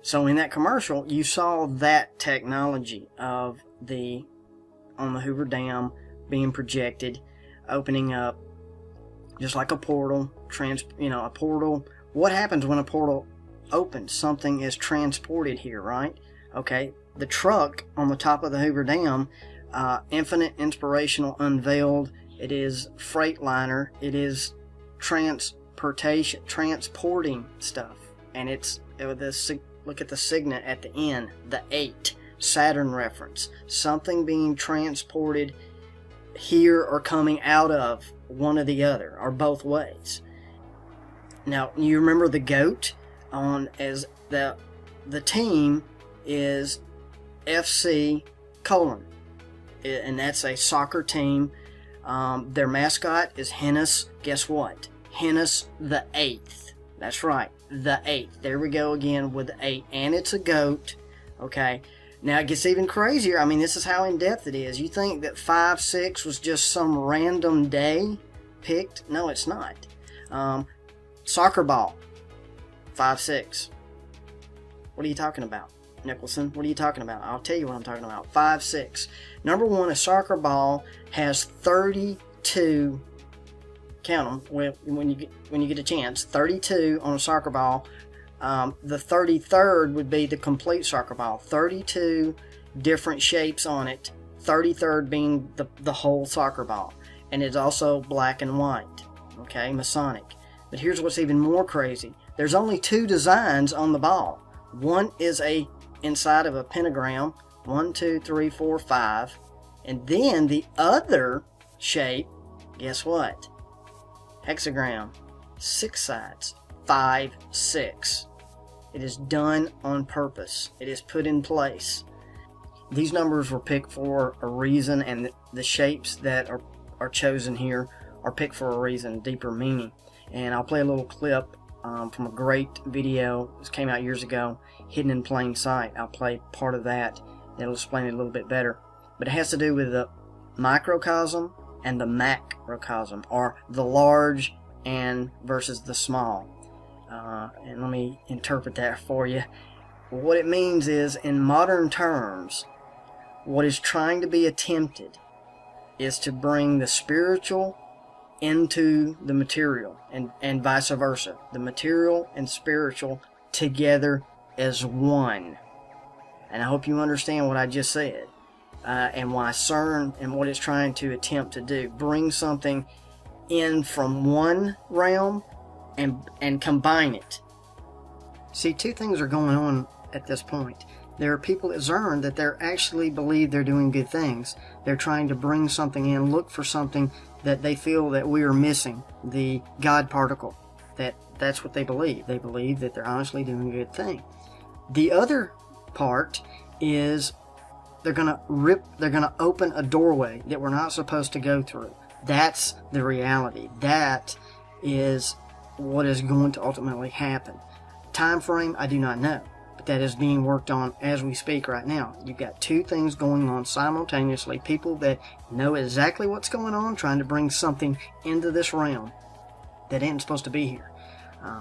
Speaker 1: So in that commercial, you saw that technology of on the Hoover Dam being projected, opening up just like a portal, a portal. What happens when a portal opens? Something is transported here, right? Okay, the truck on the top of the Hoover Dam, Infinite Inspirational unveiled. It is Freightliner. It is transporting stuff, and it's look at the signet at the end, the 8, Saturn reference. Something being transported here or coming out of one or the other, or both ways. Now, you remember the GOAT as the team is FC Colon, and that's a soccer team. Their mascot is Hennis. Guess what? Hennis the 8th. That's right, the 8th. There we go again with the 8, and it's a GOAT. Okay. Now it gets even crazier. I mean, this is how in-depth it is. You think that 5/6 was just some random day picked? No, it's not. Soccer ball, 5/6. What are you talking about, Nickloson? What are you talking about? I'll tell you what I'm talking about. 5/6. Number one, a soccer ball has 32. Count them when you get a chance. 32 on a soccer ball. The 33rd would be the complete soccer ball. 32 different shapes on it. 33rd being the whole soccer ball, and it's also black and white. Okay, Masonic. But here's what's even more crazy. There's only 2 designs on the ball. One is inside of a pentagram. 1, 2, 3, 4, 5, and then the other shape. Guess what? Hexagram, 6 sides, 5/6. It is done on purpose. It is put in place. These numbers were picked for a reason, and the shapes that are chosen here are picked for a reason, deeper meaning. And I'll play a little clip from a great video. This came out years ago, Hidden in Plain Sight. I'll play part of that. It'll explain it a little bit better. But it has to do with the microcosm and the macrocosm, or the large and versus the small. And let me interpret that for you. What it means is, in modern terms, what is trying to be attempted is to bring the spiritual into the material, and vice versa. The material and spiritual together as one. And I hope you understand what I just said. And why CERN and what it's trying to attempt to do. Bring something in from one realm and combine it. See, 2 things are going on at this point. There are people at CERN that they actually believe they're doing good things. They're trying to bring something in, look for something that they feel that we are missing, the God particle. That's what they believe. They believe that they're honestly doing a good thing. The other part is they're gonna open a doorway that we're not supposed to go through. That's the reality. That is what is going to ultimately happen. Time frame, I do not know. But that is being worked on as we speak right now. You've got two things going on simultaneously. People that know exactly what's going on, trying to bring something into this realm that ain't supposed to be here.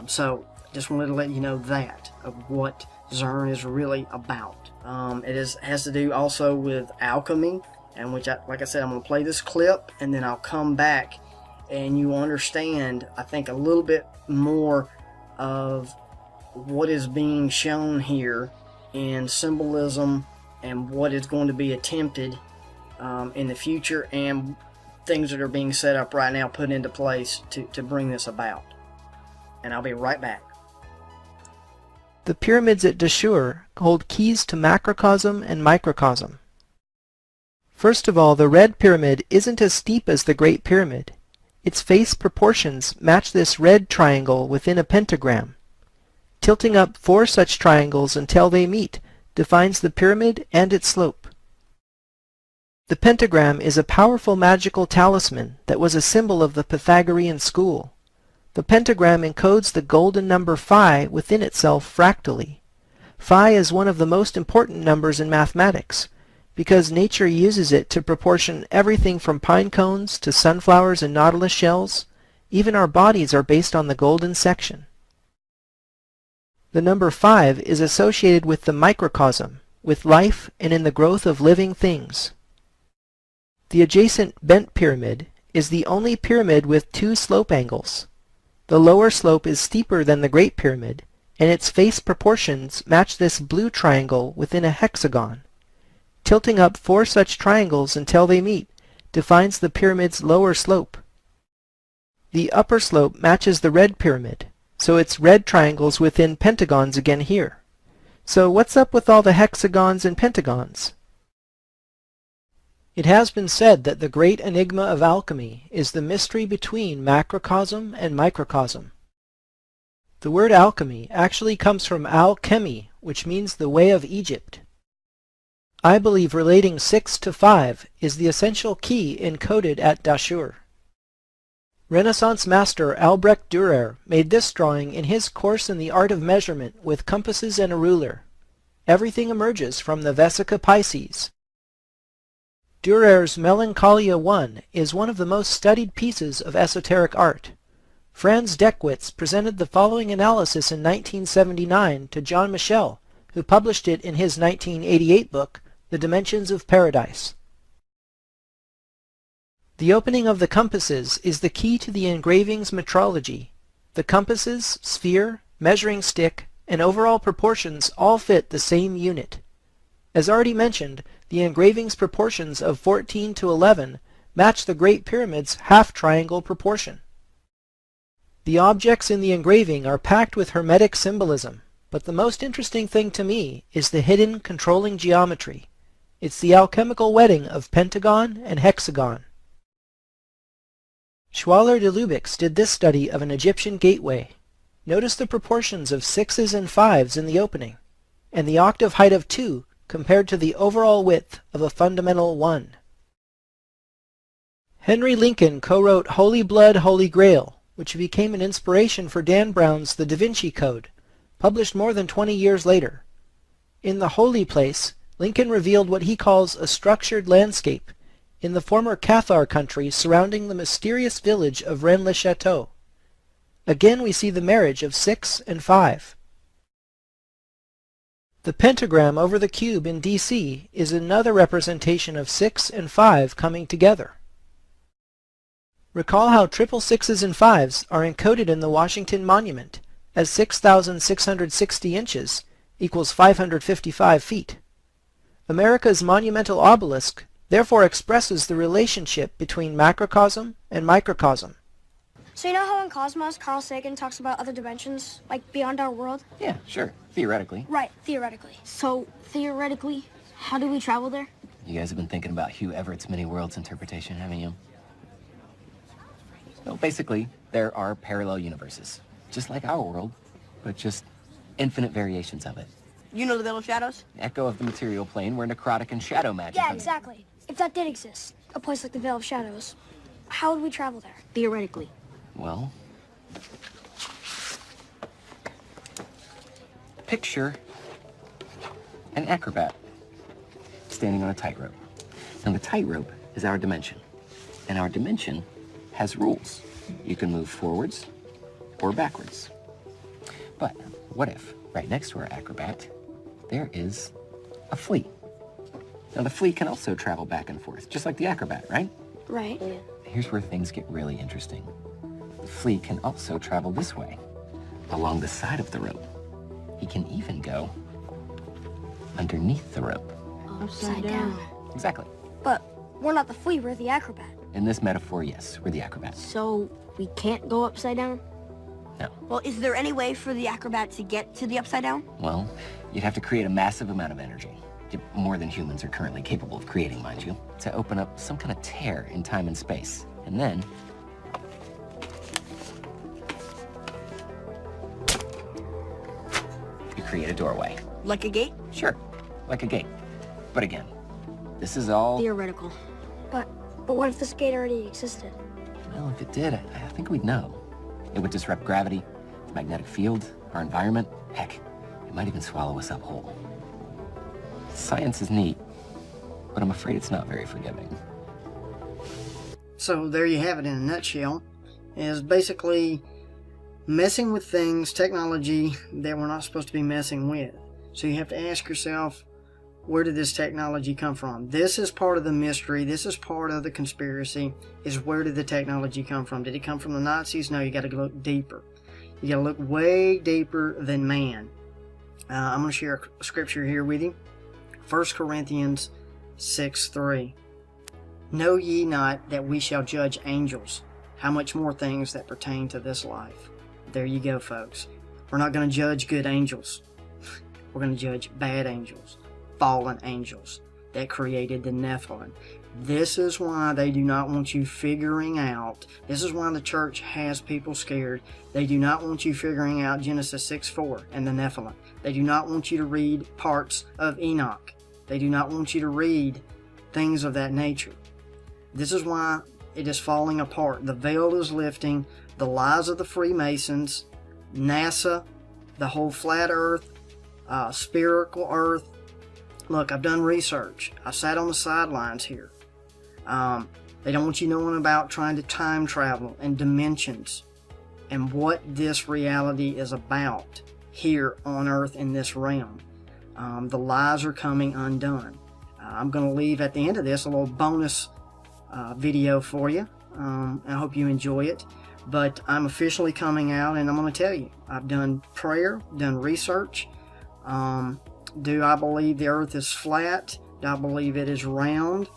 Speaker 1: So just wanted to let you know that of what Zern is really about. Has to do also with alchemy, and which, like I said, I'm going to play this clip and then I'll come back and you understand, I think, a little bit more of what is being shown here in symbolism and what is going to be attempted in the future, and things that are being set up right now, put into place to bring this about. And I'll be right back.
Speaker 10: The pyramids at Dashur hold keys to macrocosm and microcosm. First of all, the red pyramid isn't as steep as the Great Pyramid. Its face proportions match this red triangle within a pentagram. Tilting up 4 such triangles until they meet defines the pyramid and its slope. The pentagram is a powerful magical talisman that was a symbol of the Pythagorean school. The pentagram encodes the golden number phi within itself fractally. Phi is one of the most important numbers in mathematics, because nature uses it to proportion everything from pine cones to sunflowers and nautilus shells. Even our bodies are based on the golden section. The number 5 is associated with the microcosm, with life and in the growth of living things. The adjacent bent pyramid is the only pyramid with 2 slope angles. The lower slope is steeper than the Great Pyramid, and its face proportions match this blue triangle within a hexagon. Tilting up 4 such triangles until they meet defines the pyramid's lower slope. The upper slope matches the red pyramid, so it's red triangles within pentagons again here. So what's up with all the hexagons and pentagons? It has been said that the great enigma of alchemy is the mystery between macrocosm and microcosm. The word alchemy actually comes from al-chemi, which means the way of Egypt. I believe relating 6 to 5 is the essential key encoded at Dashur. Renaissance master Albrecht Dürer made this drawing in his course in the art of measurement with compasses and a ruler. Everything emerges from the Vesica Pisces. Dürer's Melancholia I is one of the most studied pieces of esoteric art. Franz Deckwitz presented the following analysis in 1979 to John Michel, who published it in his 1988 book, The Dimensions of Paradise. The opening of the compasses is the key to the engraving's metrology. The compasses, sphere, measuring stick, and overall proportions all fit the same unit. As already mentioned, the engraving's proportions of 14 to 11 match the Great Pyramid's half-triangle proportion. The objects in the engraving are packed with hermetic symbolism, but the most interesting thing to me is the hidden controlling geometry. It's the alchemical wedding of pentagon and hexagon. Schwaller de Lubix did this study of an Egyptian gateway. Notice the proportions of 6s and 5s in the opening, and the octave height of 2 compared to the overall width of a fundamental 1. Henry Lincoln co-wrote Holy Blood, Holy Grail, which became an inspiration for Dan Brown's The Da Vinci Code, published more than 20 years later. In The Holy Place, Lincoln revealed what he calls a structured landscape in the former Cathar country surrounding the mysterious village of Rennes-le-Château. Again we see the marriage of 6 and 5. The pentagram over the cube in DC is another representation of 6 and 5 coming together. Recall how triple 6s and 5s are encoded in the Washington Monument as 6,660 inches equals 555 feet. America's monumental obelisk therefore expresses the relationship between macrocosm and microcosm.
Speaker 11: So you know how in Cosmos, Carl Sagan talks about other dimensions, like beyond our world?
Speaker 12: Yeah, sure. Theoretically.
Speaker 11: Right, theoretically. So, theoretically, how do we travel there?
Speaker 12: You guys have been thinking about Hugh Everett's many worlds interpretation, haven't you? So basically, there are parallel universes, just like our world, but just infinite variations of it.
Speaker 11: You know the Veil of Shadows?
Speaker 12: Echo of the material plane where necrotic and shadow magic.
Speaker 11: Yeah, exactly. If that did exist, a place like the Veil of Shadows, how would we travel there, theoretically?
Speaker 12: Well, picture an acrobat standing on a tightrope. Now the tightrope is our dimension, and our dimension has rules. You can move forwards or backwards. But what if, right next to our acrobat, there is a flea? Now the flea can also travel back and forth, just like the acrobat, right?
Speaker 11: Right. Yeah.
Speaker 12: Here's where things get really interesting. The flea can also travel this way, along the side of the rope. He can even go underneath the rope.
Speaker 11: Upside down.
Speaker 12: Exactly.
Speaker 11: But we're not the flea, we're the acrobat.
Speaker 12: In this metaphor, yes, we're the acrobat.
Speaker 11: So we can't go upside down?
Speaker 12: No.
Speaker 11: Well, is there any way for the acrobat to get to the upside down?
Speaker 12: Well, you'd have to create a massive amount of energy. More than humans are currently capable of creating, mind you, to open up some kind of tear in time and space. And then you create a doorway.
Speaker 11: Like a gate?
Speaker 12: Sure, like a gate. But again, this is all
Speaker 11: theoretical. But what if this gate already existed?
Speaker 12: Well, if it did, I think we'd know. It would disrupt gravity, the magnetic field, our environment. Heck, it might even swallow us up whole. Science is neat, but I'm afraid it's not very forgiving.
Speaker 1: So there you have it in a nutshell. Is basically messing with things, technology that we're not supposed to be messing with. So you have to ask yourself, where did this technology come from? This is part of the mystery. This is part of the conspiracy, is where did the technology come from? Did it come from the Nazis? No, you got to look deeper. You got to look way deeper than man. I'm going to share a scripture here with you. 1 Corinthians 6:3. Know ye not that we shall judge angels? How much more things that pertain to this life? There you go, folks. We're not going to judge good angels. We're going to judge bad angels, fallen angels that created the Nephilim. This is why they do not want you figuring out. This is why the church has people scared. They do not want you figuring out Genesis 6:4 and the Nephilim. They do not want you to read parts of Enoch. They do not want you to read things of that nature. This is why it is falling apart. The veil is lifting. The lies of the Freemasons, NASA, the whole flat earth, spherical earth. Look, I've done research. I sat on the sidelines here. They don't want you knowing about trying to time travel and dimensions and what this reality is about here on earth in this realm. The lies are coming undone. I'm going to leave at the end of this a little bonus video for you. I hope you enjoy it. But I'm officially coming out and I'm going to tell you. I've done prayer, done research. Do I believe the earth is flat? Do I believe it is round?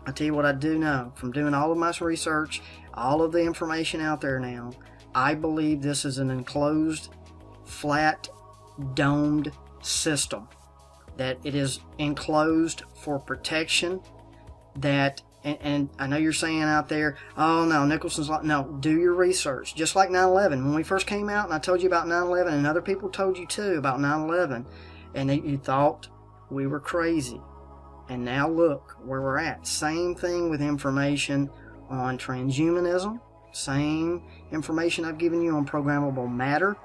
Speaker 1: I'll tell you what I do know. From doing all of my research, all of the information out there now, I believe this is an enclosed, flat, domed system. That it is enclosed for protection. That, and I know you're saying out there, oh no, Nickelson's like, no, do your research. Just like 9/11. When we first came out and I told you about 9/11 and other people told you too about 9/11, and you thought we were crazy. And now look where we're at. Same thing with information on transhumanism. Same information I've given you on programmable matter,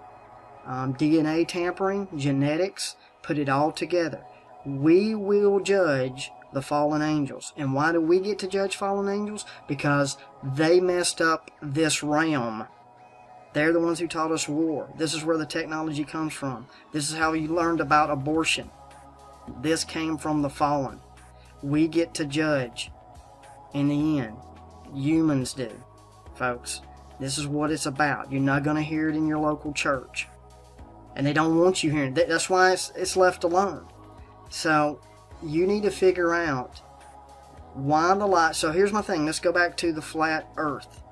Speaker 1: DNA tampering, genetics. Put it all together. We will judge the fallen angels. And why do we get to judge fallen angels? Because they messed up this realm. They're the ones who taught us war. This is where the technology comes from. This is how you learned about abortion. This came from the fallen. We get to judge in the end. Humans do, folks. This is what it's about. You're not going to hear it in your local church. And they don't want you hearing it. That's why it's left alone. So you need to figure out why the light. So here's my thing. Let's go back to the flat earth.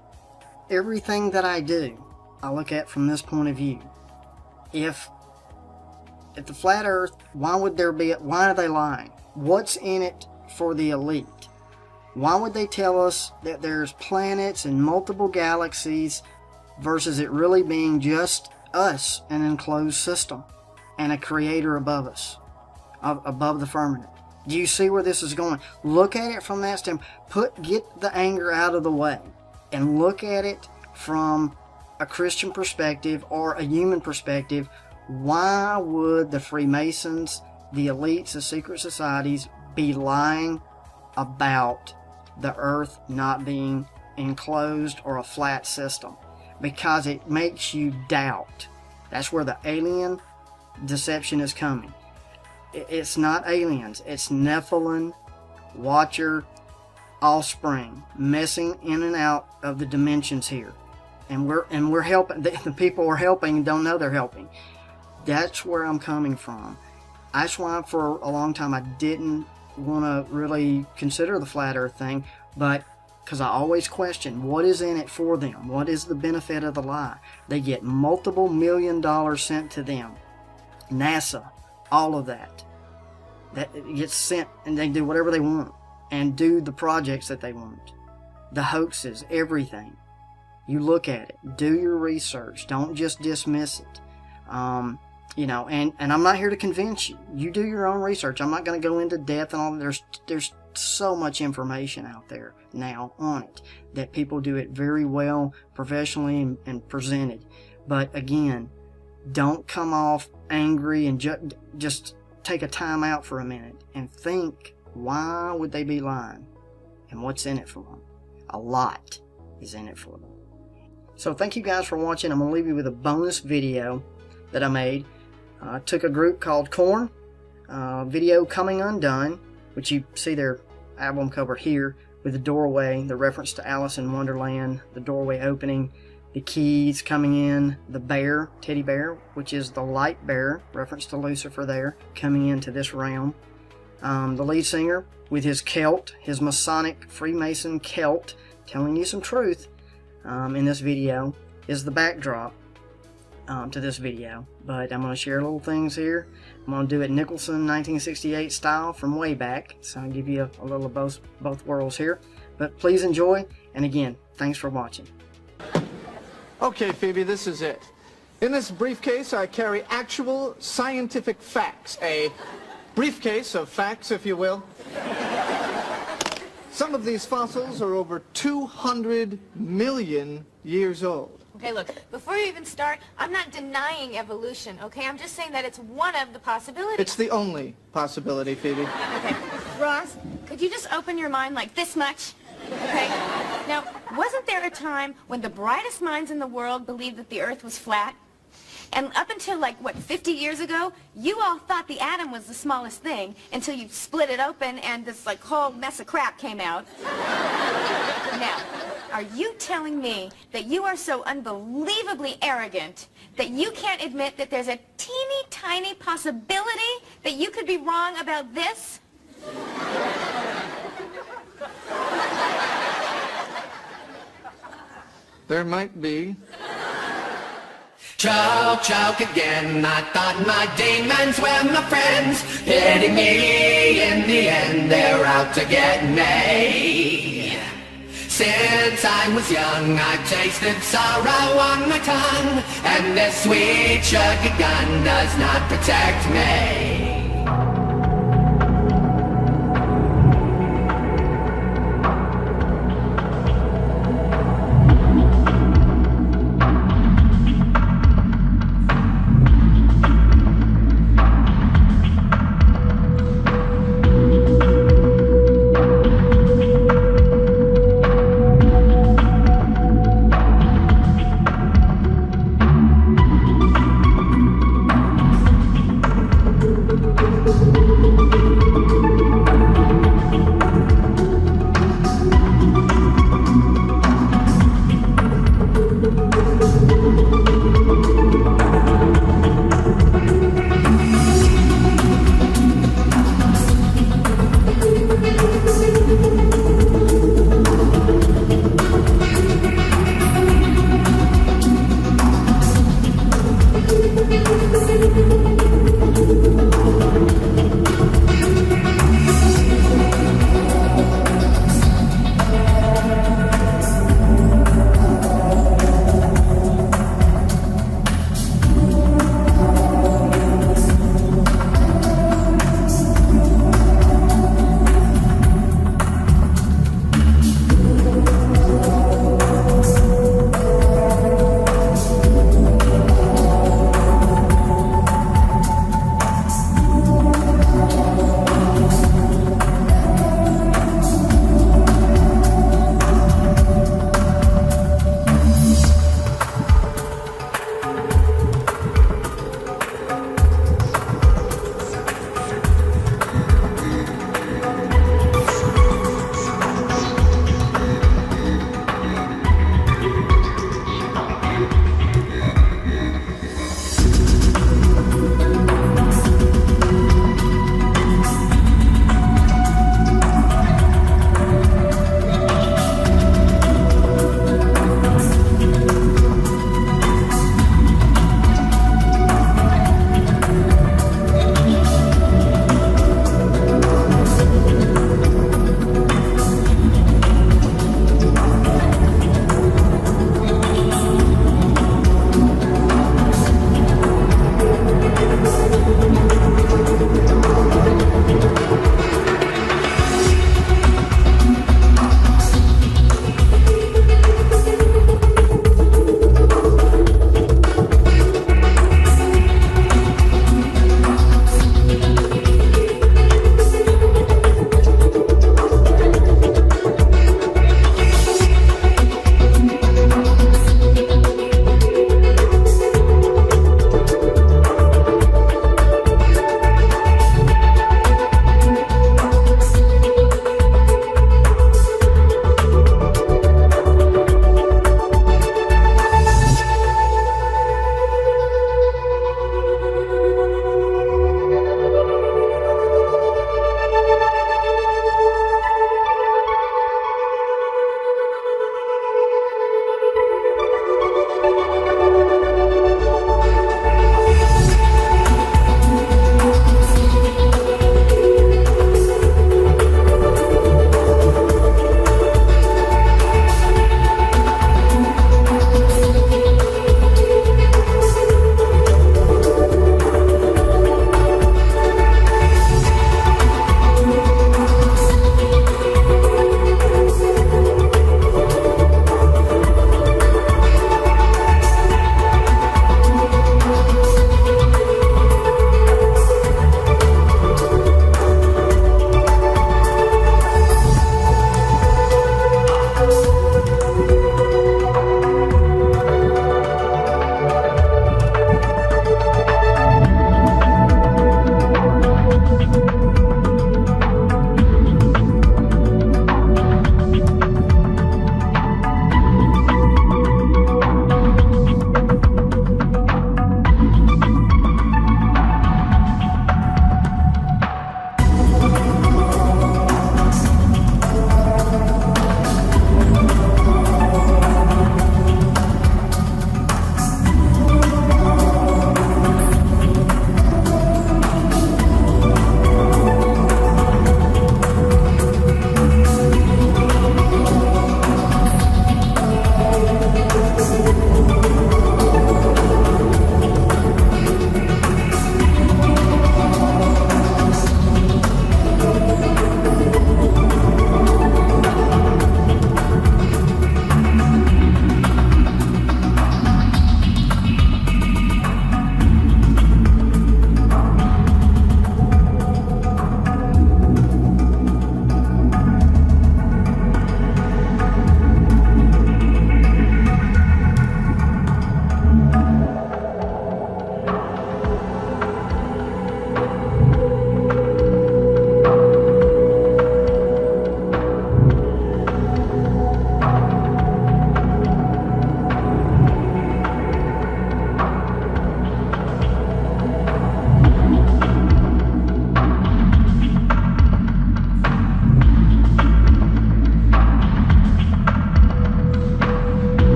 Speaker 1: Everything that I do, I look at from this point of view. If the flat earth, why are they lying? What's in it for the elite? Why would they tell us that there's planets and multiple galaxies versus it really being just us, an enclosed system, and a creator above us, above the firmament? Do you see where this is going? Look at it from that standpoint. Get the anger out of the way and look at it from a Christian perspective or a human perspective. Why would the Freemasons the elites, the secret societies, be lying about the Earth not being enclosed or a flat system, because it makes you doubt. That's where the alien deception is coming. It's not aliens, it's Nephilim, Watcher, offspring, messing in and out of the dimensions here. And we're helping, the people we're helping don't know they're helping. That's where I'm coming from. That's why for a long time I didn't want to really consider the flat earth thing, but because I always question what is in it for them, what is the benefit of the lie. They get multiple $1 million sent to them, NASA, all of that gets sent, and they do whatever they want and do the projects that they want, the hoaxes, everything. You look at it, do your research, don't just dismiss it. You know, and I'm not here to convince you. You do your own research. I'm not going to go into depth and all. There's so much information out there now on it that people do it very well, professionally, and presented. But again, don't come off angry and just take a time out for a minute and think, why would they be lying? And what's in it for them? A lot is in it for them. So thank you guys for watching. I'm going to leave you with a bonus video that I made. I took a group called Korn, video Coming Undone, which you see their album cover here, with the doorway, the reference to Alice in Wonderland, the doorway opening, the keys coming in, the bear, teddy bear, which is the light bearer, reference to Lucifer there, coming into this realm. The lead singer with his kilt, his Masonic Freemason kilt, telling you some truth in this video, is the backdrop to this video. But I'm going to share little things here. I'm going to do it Nickloson 1968 style from way back, so I'll give you a little of both worlds here. But please enjoy, and again, thanks for watching.
Speaker 13: Okay, Phoebe, this is it. In this briefcase, I carry actual scientific facts. A briefcase of facts, if you will. Some of these fossils are over 200 million years old.
Speaker 14: Okay, look, before you even start, I'm not denying evolution, okay? I'm just saying that it's one of the possibilities.
Speaker 13: It's the only possibility, Phoebe.
Speaker 14: Okay, Ross, could you just open your mind like this much? Okay? Now, wasn't there a time when the brightest minds in the world believed that the Earth was flat? And up until, like, what, 50 years ago, you all thought the atom was the smallest thing until you split it open and this, like, whole mess of crap came out. Now, are you telling me that you are so unbelievably arrogant that you can't admit that there's a teeny tiny possibility that you could be wrong about this?
Speaker 13: There might be.
Speaker 15: Choke again. I thought my demons were my friends, hitting me in the end. They're out to get me. Since I was young, I've tasted sorrow on my tongue, and this sweet sugar gun does not protect me.